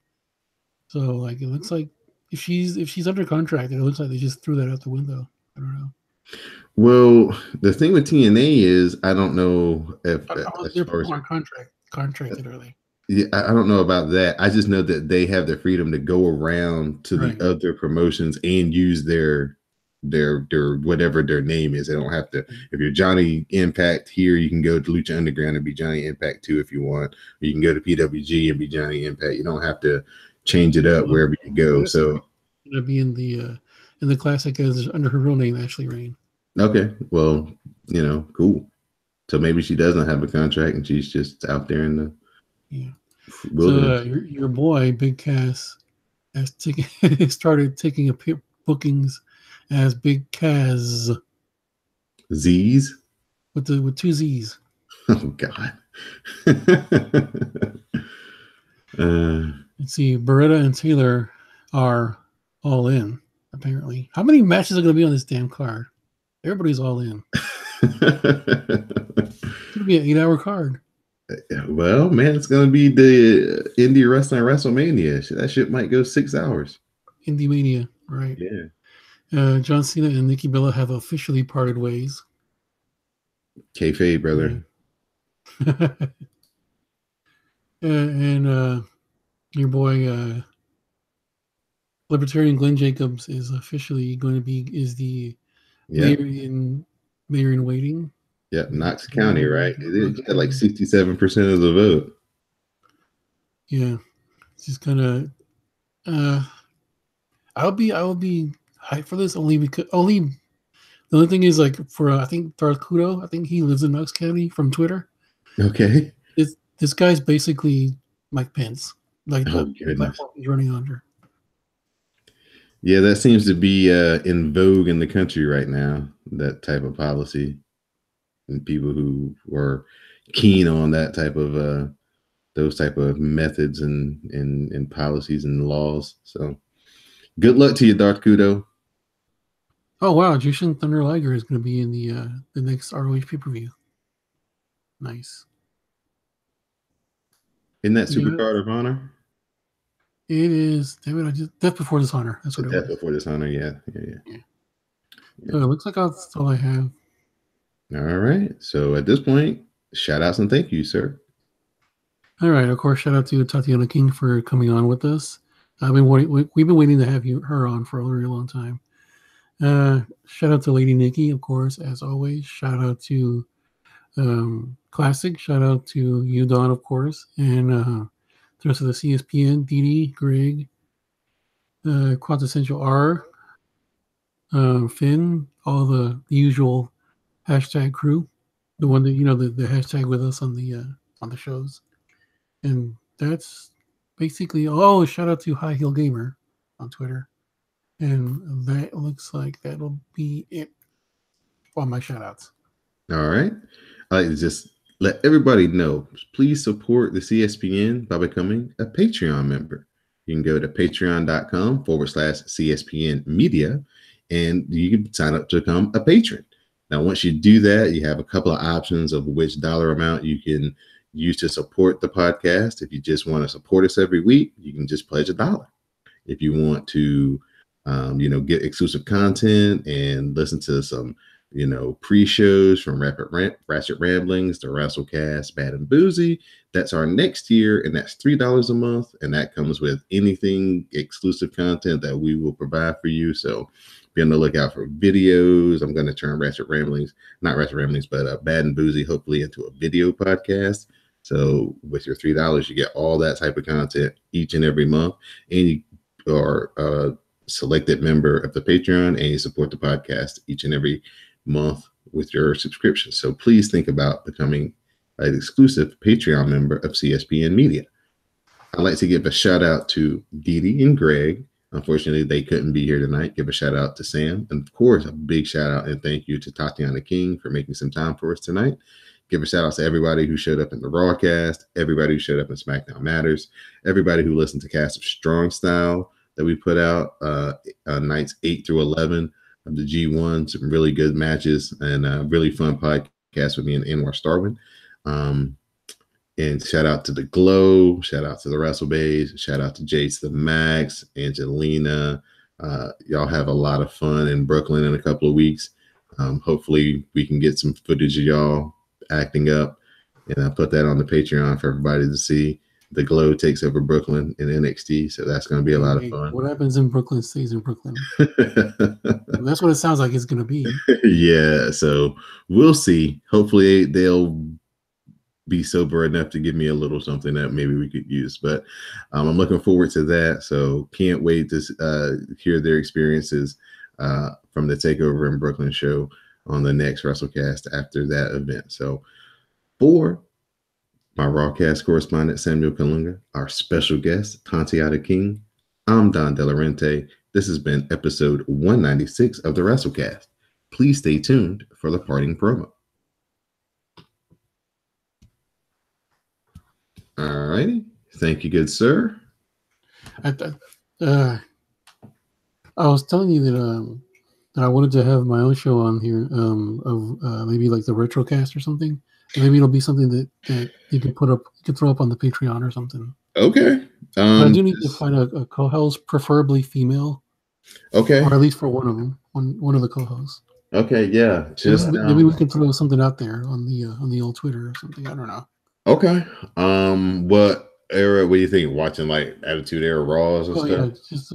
Speaker 2: So like it looks like if she's under contract, it looks like they just threw that out the window. I don't know.
Speaker 1: Well, the thing with TNA is I don't know if
Speaker 2: they're contracted early.
Speaker 1: Yeah, I don't know about that. I just know that they have the freedom to go around to the other promotions and use their whatever their name is. They don't have to. If you're Johnny Impact here, you can go to Lucha Underground and be Johnny Impact too if you want. Or you can go to PWG and be Johnny Impact. You don't have to change it up wherever you go. So
Speaker 2: gonna be in the classic as under her real name, Ashley Rain.
Speaker 1: Okay, well, cool. So maybe she doesn't have a contract and she's just out there in the wilderness.
Speaker 2: So your boy Big Cass has started taking bookings as Big Cass
Speaker 1: Z's?
Speaker 2: with two Z's.
Speaker 1: Oh God.
Speaker 2: Let's see, Beretta and Taylor are all in, apparently. How many matches are going to be on this damn card? Everybody's all in. It's going to be an 8-hour card.
Speaker 1: Well, man, it's going to be the Indie Wrestling WrestleMania. That shit might go 6 hours.
Speaker 2: Indie Mania, right?
Speaker 1: Yeah.
Speaker 2: John Cena and Nikki Bella have officially parted ways.
Speaker 1: Kayfabe, brother.
Speaker 2: And your boy Libertarian Glenn Jacobs is officially going to be the mayor in waiting.
Speaker 1: Yep, Knox County, right? It got like 67% of the vote.
Speaker 2: Yeah, it's just kind of. I will be hyped for this only because the only thing is like for I think Darth Kudo, I think he lives in Knox County from Twitter.
Speaker 1: Okay.
Speaker 2: This guy's basically Mike Pence, like the
Speaker 1: platform
Speaker 2: he's running under.
Speaker 1: Yeah, that seems to be in vogue in the country right now. That type of policy, and people who are keen on that type of those type of methods and policies and laws. So, good luck to you, Darth Kudo.
Speaker 2: Oh wow, Jushin Thunder Liger is going to be in the next ROH pay-per-view. Nice.
Speaker 1: Isn't that Supercard of Honor?
Speaker 2: It is. Damn it! Death Before Dishonor. That's what it was.
Speaker 1: Death Before Dishonor. Yeah.
Speaker 2: So it looks like that's all I have.
Speaker 1: All right. So at this point, shout outs and thank you, sir.
Speaker 2: All right. Of course, shout out to Tatiana King for coming on with us. We've been waiting to have her on for a very long time. Shout out to Lady Nikki, of course, as always. Shout out to Classic. Shout out to you, Don, of course, and the rest of the CSPN, Dee, Greg, Quintessential R, Finn, all the usual hashtag crew, the one that the hashtag with us on the shows, and that's basically shout out to High Heel Gamer on Twitter, and that looks like that'll be it for my shout outs.
Speaker 1: All right. I'd like to just let everybody know, please support the CSPN by becoming a Patreon member. You can go to patreon.com/CSPN media and you can sign up to become a patron. Now, once you do that, you have a couple of options of which dollar amount you can use to support the podcast. If you just want to support us every week, you can just pledge $1. If you want to, get exclusive content and listen to some, pre-shows from Ratchet Ramblings to WrassleCast, Bad and Boozy, that's our next tier, and that's $3 a month, and that comes with anything exclusive content that we will provide for you. So be on the lookout for videos. I'm going to turn not Ratchet Ramblings, but Bad and Boozy, hopefully into a video podcast. So with your $3, you get all that type of content each and every month, and you are a selected member of the Patreon, and you support the podcast each and every month with your subscription. So please think about becoming an exclusive Patreon member of CSPN Media. I'd like to give a shout out to Dee and Greg. Unfortunately, they couldn't be here tonight. Give a shout out to Sam. And of course, a big shout out and thank you to Tatiana King for making some time for us tonight. Give a shout out to everybody who showed up in the WrassleCast, everybody who showed up in SmackDown Matters, everybody who listened to Cast of Strong Style that we put out nights 8 through 11 of the G1. Some really good matches and a really fun podcast with me and Anwar Starwin. And shout out to the Glow, shout out to the WrestleBays, shout out to Jace the Max, Angelina. Y'all have a lot of fun in Brooklyn in a couple of weeks. Hopefully we can get some footage of y'all acting up, and I'll put that on the Patreon for everybody to see. The Glow takes over Brooklyn in NXT, so that's going to be a lot of fun.
Speaker 2: What happens in Brooklyn stays in Brooklyn. That's what it sounds like it's going to be.
Speaker 1: Yeah, so we'll see. Hopefully they'll be sober enough to give me a little something that maybe we could use, but I'm looking forward to that. So can't wait to hear their experiences from the Takeover in Brooklyn show on the next WrassleCast after that event. So For my Rawcast correspondent, Samuel Kalunga, our special guest, Tantiata King, I'm Don Delarente. This has been episode 196 of the WrassleCast. Please stay tuned for the parting promo. All righty. Thank you, good sir.
Speaker 2: I was telling you that I wanted to have my own show on here of maybe like the RetroCast or something. Maybe it'll be something that you can throw up on the Patreon or something.
Speaker 1: Okay.
Speaker 2: But I do need to find a co-host, preferably female.
Speaker 1: Okay.
Speaker 2: Or at least for one of them, one of the co-hosts.
Speaker 1: Okay, yeah.
Speaker 2: Maybe we can throw something out there on the old Twitter or something. I don't know.
Speaker 1: Okay. What era? What do you think? Watching like Attitude Era Raws and stuff?
Speaker 2: Yeah, just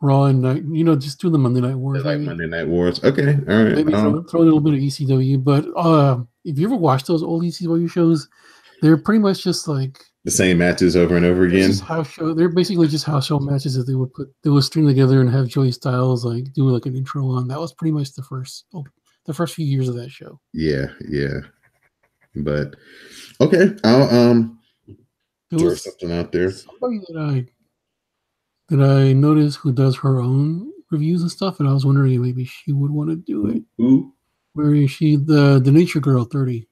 Speaker 2: Raw and Night. Just do the Monday Night Wars.
Speaker 1: Like Monday Night Wars. Okay, all right.
Speaker 2: Maybe throw a little bit of ECW. But if you ever watch those old ECW shows, they're pretty much just like
Speaker 1: the same matches over and over again.
Speaker 2: House show. They're basically just house show matches that they would string together and have Joey Styles like do like an intro on. That was pretty much the first few years of that show.
Speaker 1: Yeah. But okay, I'll throw something out there.
Speaker 2: Somebody that I noticed who does her own reviews and stuff, and I was wondering if maybe she would want to do it.
Speaker 1: Who?
Speaker 2: Where is she? The Nature Girl 30.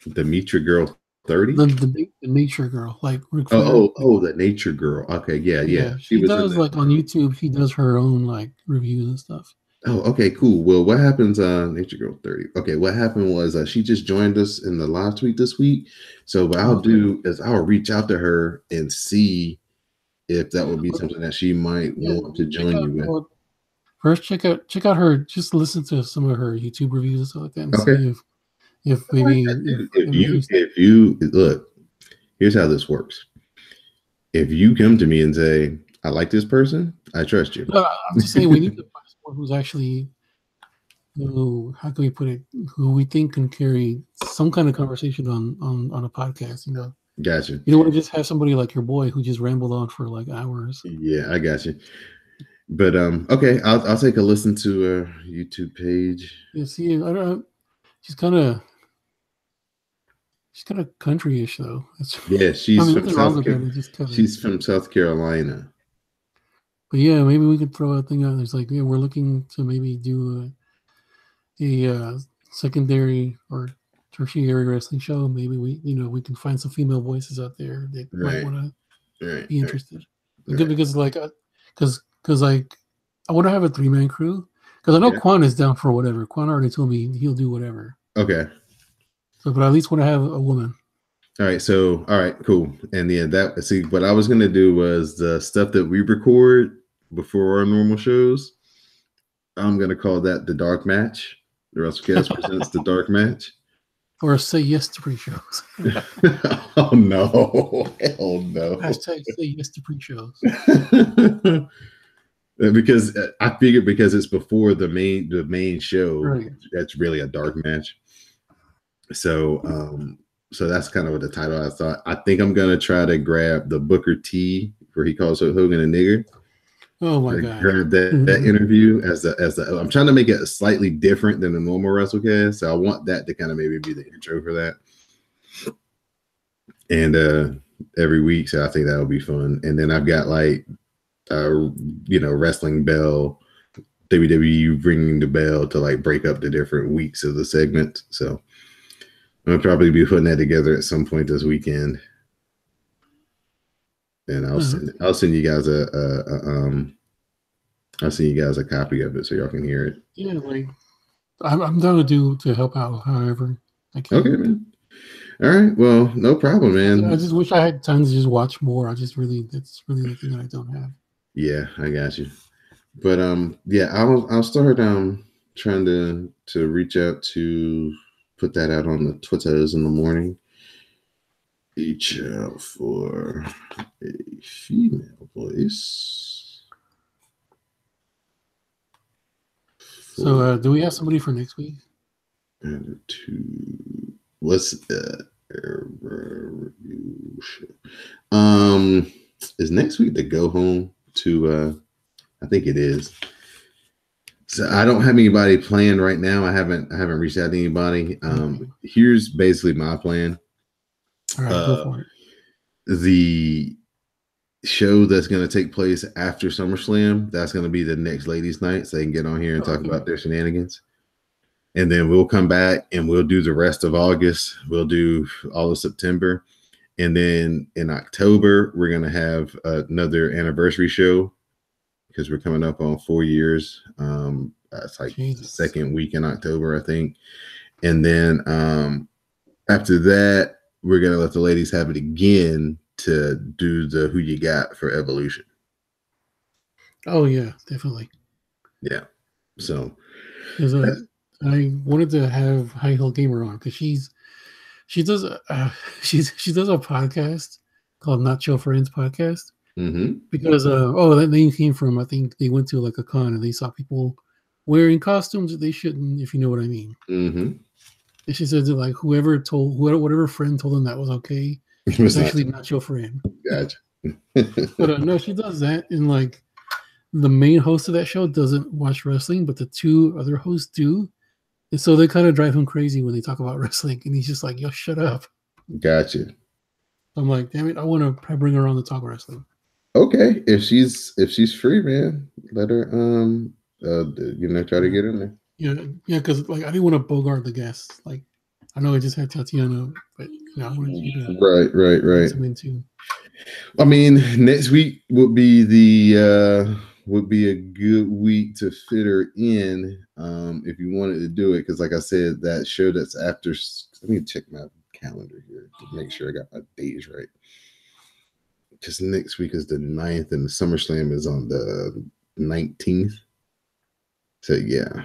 Speaker 1: The Nature Girl 30?
Speaker 2: The Nature Girl, like
Speaker 1: the Nature Girl. Okay, yeah.
Speaker 2: She does like on YouTube. She does her own like reviews and stuff.
Speaker 1: Oh, okay, cool. Well, what happens? Nature Girl 30. Okay, what happened was she just joined us in the live tweet this week. So what I'll do is I'll reach out to her and see if that would be something that she might want to join you with.
Speaker 2: Well, first, check out her. Just listen to some of her YouTube reviews and stuff like that, and see if maybe
Speaker 1: if you look. Here's how this works. If you come to me and say, "I like this person," I trust you.
Speaker 2: No, I'm just saying we need to find someone who's actually, how can we put it? Who we think can carry some kind of conversation on a podcast.
Speaker 1: Gotcha.
Speaker 2: You don't want to just have somebody like your boy who just rambled on for like hours.
Speaker 1: Yeah, I got you. But okay, I'll take a listen to her YouTube page.
Speaker 2: Yeah, see, I don't know. She's kind of country-ish though.
Speaker 1: She's from South Carolina.
Speaker 2: But yeah, maybe we could throw a thing out. It's like, we're looking to maybe do a secondary or tertiary wrestling show. Maybe we can find some female voices out there that might want to be interested. Because I want to have a 3-man crew because I know Quan is down for whatever. Quan already told me he'll do whatever.
Speaker 1: Okay.
Speaker 2: So, but I at least want to have a woman.
Speaker 1: All right, cool. And what I was gonna do was the stuff that we record before our normal shows. I'm gonna call that the dark match. The WrassleCast presents the dark match.
Speaker 2: Or say yes to pre-shows.
Speaker 1: Oh no! Hell no!
Speaker 2: Hashtag say yes to pre-shows.
Speaker 1: Because I figured because it's before the main show,
Speaker 2: right.
Speaker 1: That's really a dark match. So that's kind of what the title I thought. I think I'm gonna try to grab the Booker T where he calls Hogan a nigger.
Speaker 2: Oh my god!
Speaker 1: Grab that interview as the. I'm trying to make it slightly different than the normal WrassleCast, so I want that to kind of maybe be the intro for that. And every week, so I think that will be fun. And then I've got like, wrestling bell, WWE ringing the bell to like break up the different weeks of the segment. So I'm gonna probably be putting that together at some point this weekend. And I'll send you guys a copy of it so y'all can hear it.
Speaker 2: Yeah, like I'm down to help out however I can.
Speaker 1: Okay, man. All right. Well, no problem, man.
Speaker 2: I just wish I had time to just watch more. That's really the thing that I don't have.
Speaker 1: Yeah, I got you. But I'll start trying to reach out to put that out on the Twitters in the morning. Reach out for a female voice.
Speaker 2: So, do we have somebody for next week?
Speaker 1: What's review show? Is next week the go home to? I think it is. So I don't have anybody planned right now. I haven't reached out to anybody. Here's basically my plan.
Speaker 2: All right, go for it.
Speaker 1: The show that's going to take place after SummerSlam, that's going to be the next ladies' night, so they can get on here and talk about their shenanigans. And then we'll come back and we'll do the rest of August. We'll do all of September. And then in October, we're going to have another anniversary show because we're coming up on 4 years. It's like the second week in October, I think. And then after that, we're going to let the ladies have it again to do the Who You Got for Evolution.
Speaker 2: Oh, yeah, definitely.
Speaker 1: Yeah. So
Speaker 2: I wanted to have High Heel Gamer on because she does a podcast called Not Chill Friends Podcast. Because that name came from, I think they went to like a con and they saw people wearing costumes that they shouldn't, if you know what I mean. And she said that like whatever friend told them that was okay, it's actually not your friend.
Speaker 1: Gotcha.
Speaker 2: But no, she does that, and like the main host of that show doesn't watch wrestling, but the two other hosts do, and so they kind of drive him crazy when they talk about wrestling, and he's just like, "Yo, shut up."
Speaker 1: Gotcha.
Speaker 2: I'm like, damn it, I want to bring her on to talk wrestling.
Speaker 1: Okay, if she's free, man, let her try to get in there.
Speaker 2: Yeah, because like I didn't want to bogart the guests. Like I know I just had Tatiana, but I wanted you to
Speaker 1: right.
Speaker 2: Come in too.
Speaker 1: I mean, next week would be a good week to fit her in if you wanted to do it, because like I said, that show that's after. Let me check my calendar here to make sure I got my days right. Because next week is the 9th and the SummerSlam is on the 19th. So yeah.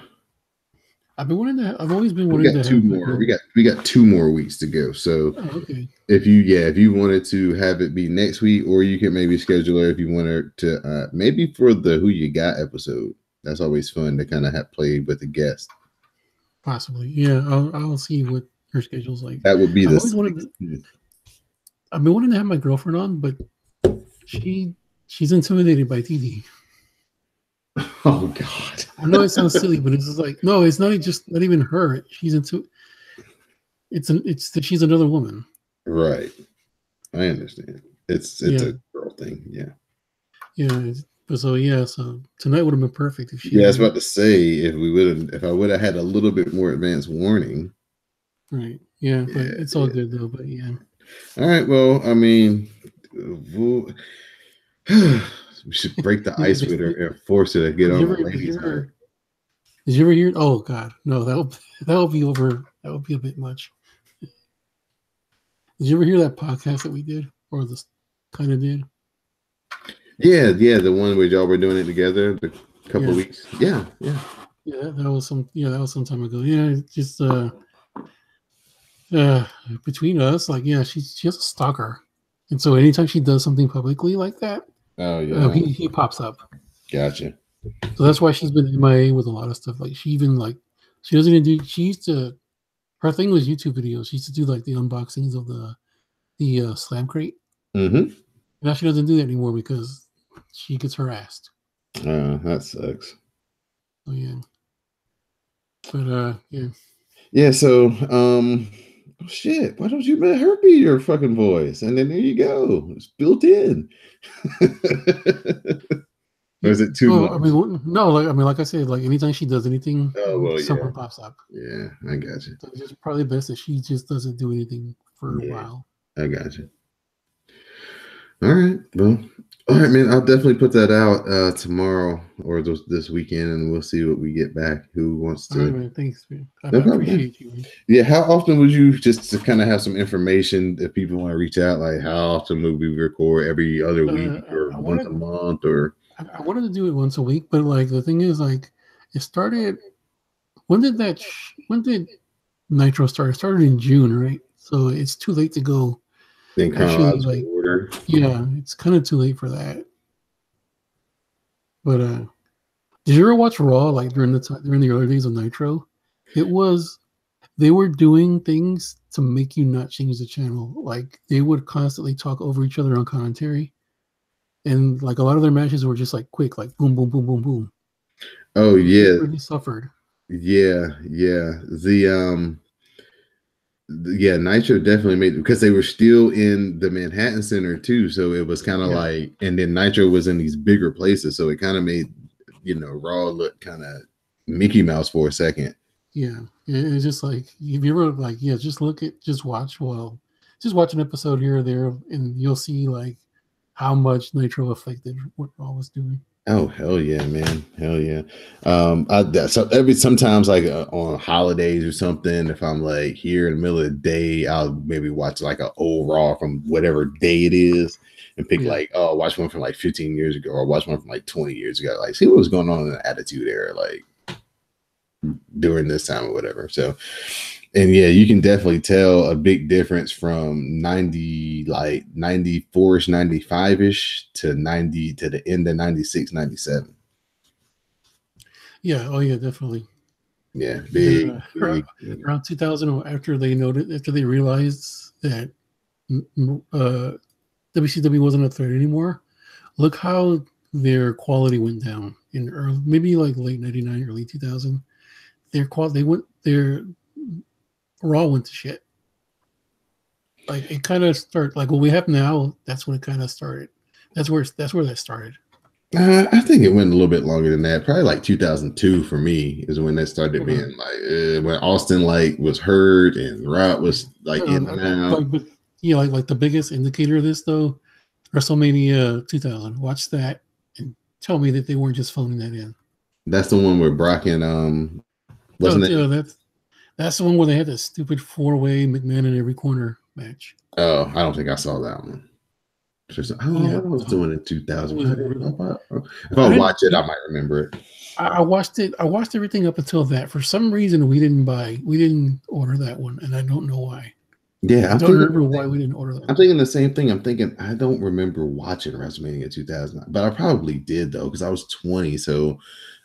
Speaker 1: I've
Speaker 2: always been wanting to have
Speaker 1: two more. We got 2 more weeks to go. So
Speaker 2: okay.
Speaker 1: If you wanted to have it be next week, or you can maybe schedule her if you want her to maybe for the Who You Got episode. That's always fun to kind of have play with the guest.
Speaker 2: Possibly. Yeah, I'll see what her schedule's like.
Speaker 1: That would be
Speaker 2: I've been wanting to have my girlfriend on, but she's intimidated by TV.
Speaker 1: Oh God!
Speaker 2: I know it sounds silly, but it's just like no, it's not even her. She's into it's that she's another woman.
Speaker 1: Right. I understand. It's a girl thing. Yeah.
Speaker 2: Yeah. So tonight would have been perfect if she.
Speaker 1: Yeah, I was about to say if I would have had a little bit more advance warning.
Speaker 2: Right. Yeah, but it's all good though. But yeah.
Speaker 1: All right. Well, I mean. We should break the ice with her and force her to get on the ladies' night.
Speaker 2: Did you ever hear? Oh God, no! That'll be over. That would be a bit much. Did you ever hear that podcast that we did, or this kind of did?
Speaker 1: Yeah, the one where y'all were doing it together, the couple of weeks. Yeah.
Speaker 2: That was some time ago. Yeah, just between us, like she's just a stalker. And so anytime she does something publicly like that, he pops up.
Speaker 1: Gotcha.
Speaker 2: So that's why she's been MIA with a lot of stuff. Like she doesn't even do. She used to. Her thing was YouTube videos. She used to do like the unboxings of the Slam Crate. Now she doesn't do that anymore because she gets harassed.
Speaker 1: That sucks.
Speaker 2: Oh yeah. But yeah.
Speaker 1: Yeah. So shit, why don't you let her be your fucking voice? And then there you go. It's built in. Or is it too much?
Speaker 2: I mean, no, like I said, like anytime she does anything, someone pops up.
Speaker 1: Yeah, I got you.
Speaker 2: So it's just probably best that she just doesn't do anything for a while.
Speaker 1: I got you. All right. Well, all right, man. I'll definitely put that out tomorrow or this weekend, and we'll see what we get back. Who wants to?
Speaker 2: All right, man. Thanks, man. I appreciate you. Man.
Speaker 1: Yeah. How often would you, just to kind of have some information if people want to reach out? Like, how often would we record? Every other week or once a month? Or
Speaker 2: I wanted to do it once a week, but like the thing is, like, it started. When did Nitro start? It started in June, right? So it's too late to go.
Speaker 1: In chronological order.
Speaker 2: Yeah, it's kind of too late for that. But did you ever watch Raw like during the early days of Nitro? They were doing things to make you not change the channel. Like they would constantly talk over each other on commentary, and like a lot of their matches were just like quick, like boom, boom, boom, boom, boom.
Speaker 1: Oh
Speaker 2: He
Speaker 1: yeah,
Speaker 2: really suffered.
Speaker 1: yeah. Yeah, Nitro definitely made because they were still in the Manhattan Center too, so it was kind of
Speaker 2: Yeah.
Speaker 1: like, and then Nitro was in these bigger places, so it kind of made Raw look kind of Mickey Mouse for a second.
Speaker 2: Yeah, it's just like if you ever like, yeah, just watch. Well, just watch an episode here or there, and you'll see like how much Nitro affected what Raw was doing.
Speaker 1: Oh hell yeah, man, hell yeah. So sometimes like on holidays or something, if I'm like here in the middle of the day, I'll maybe watch like an old Raw from whatever day it is, and pick
Speaker 2: Yeah.
Speaker 1: like, oh, watch one from like 15 years ago, or watch one from like 20 years ago, like see what was going on in the Attitude Era, like during this time or whatever. So, and yeah, you can definitely tell a big difference from 90, like 94ish, 95ish to 90 to the end of 96, 97.
Speaker 2: Yeah. Oh yeah, definitely.
Speaker 1: Yeah,
Speaker 2: Yeah.
Speaker 1: big.
Speaker 2: Around 2000, after they realized that WCW wasn't a threat anymore. Look how their quality went down in early, maybe like late '99, early 2000. Their Raw went to shit. Like it kind of started like what we have now. That's when it kind of started. That's where that started.
Speaker 1: I think it went a little bit longer than that. Probably like 2002 for me is when that started being like when Austin like was hurt and Rock was like in and out.
Speaker 2: Like, but yeah, like the biggest indicator of this though, WrestleMania 2000. Watch that and tell me that they weren't just phoning that in.
Speaker 1: That's the one where Brock and wasn't it?
Speaker 2: That's the one where they had that stupid 4-way McMahon in every corner match.
Speaker 1: Oh, I don't think I saw that one. I don't know what I was doing in 2000. If I watch it, I might remember it.
Speaker 2: I watched it. I watched everything up until that. For some reason, we didn't order that one, and I don't know why.
Speaker 1: Yeah,
Speaker 2: I don't remember why we didn't order that.
Speaker 1: I'm thinking the same thing. I'm thinking I don't remember watching WrestleMania 2000, but I probably did though because I was 20, so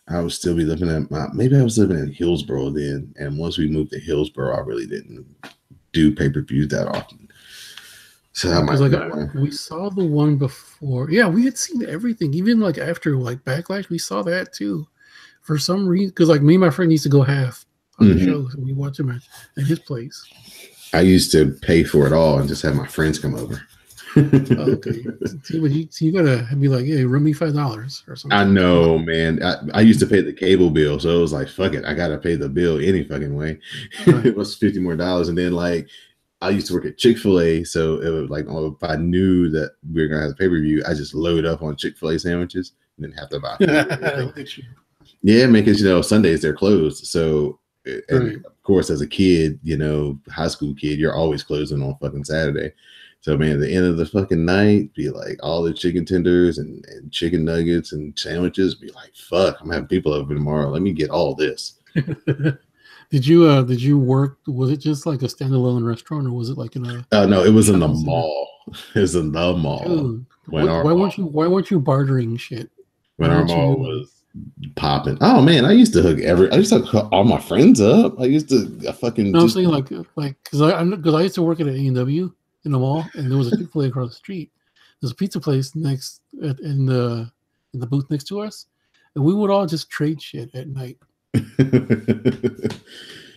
Speaker 1: I would still be living at maybe I was living in Hillsboro then, and once we moved to Hillsboro, I really didn't do pay-per-views that often. So I might
Speaker 2: we saw the one before. Yeah, we had seen everything, even like after like Backlash, we saw that too. For some reason, because like me and my friend used to go half on the show, so we watch them at his place.
Speaker 1: I used to pay for it all and just have my friends come over.
Speaker 2: Okay, so you gotta be like, hey, run me $5 or something.
Speaker 1: I know, man. I used to pay the cable bill, so it was like, fuck it, I gotta pay the bill any fucking way. Right. It was $50 more, and then like I used to work at Chick-fil-A, so it was like, oh, if I knew that we were gonna have a pay-per-view, I just load up on Chick-fil-A sandwiches and then have to buy food. Yeah, man, because Sundays they're closed. So, and of course, as a kid, high school kid, you're always closing on fucking Saturday. So, man, at the end of the fucking night, be like all the chicken tenders and chicken nuggets and sandwiches. Be like, fuck, I'm having people over tomorrow. Let me get all this.
Speaker 2: Did you work? Was it just like a standalone restaurant, or was it like in a?
Speaker 1: Oh no, it was in the mall. It was in the mall.
Speaker 2: Dude, why weren't you bartering shit?
Speaker 1: When our mall was popping. Oh man, I used to hook all my friends up. I used to fucking.
Speaker 2: No, I'm saying like because I used to work at an A&W in the mall, and there was a Chick-fil-A across the street. There's a pizza place next in the booth next to us, and we would all just trade shit at night.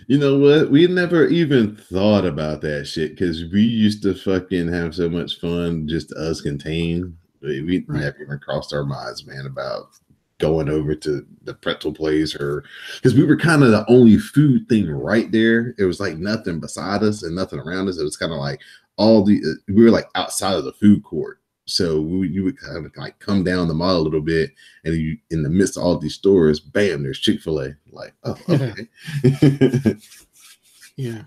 Speaker 1: You know what? We never even thought about that shit because we used to fucking have so much fun just us contained. We never even crossed our minds, man, about going over to the pretzel place or because we were kind of the only food thing right there. It was like nothing beside us and nothing around us. It was kind of like we were like outside of the food court. So you would kind of like come down the mall a little bit, and you in the midst of all these stores, bam, there's Chick-fil-A. Like, oh, okay.
Speaker 2: Yeah.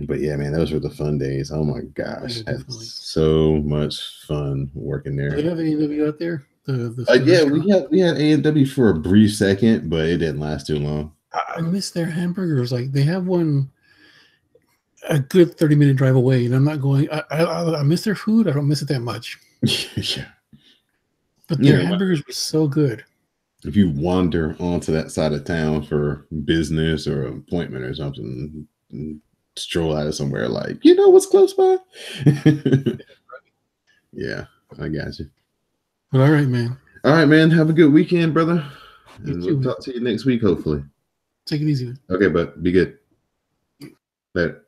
Speaker 1: But yeah, man, those were the fun days. Oh my gosh, I had so much fun working there.
Speaker 2: Do they have A&W out there?
Speaker 1: Yeah, we had A&W for a brief second, but it didn't last too long.
Speaker 2: I miss their hamburgers. Like they have one a good 30-minute drive away, and I'm not going. I miss their food. I don't miss it that much.
Speaker 1: Yeah,
Speaker 2: but their hamburgers were so good.
Speaker 1: If you wander onto that side of town for business or an appointment or something, stroll out of somewhere like, what's close by? Yeah, I got you.
Speaker 2: But all right, man.
Speaker 1: All right, man. Have a good weekend, brother. And we'll talk to you next week, hopefully.
Speaker 2: Take it easy.
Speaker 1: Okay, but be good. Later.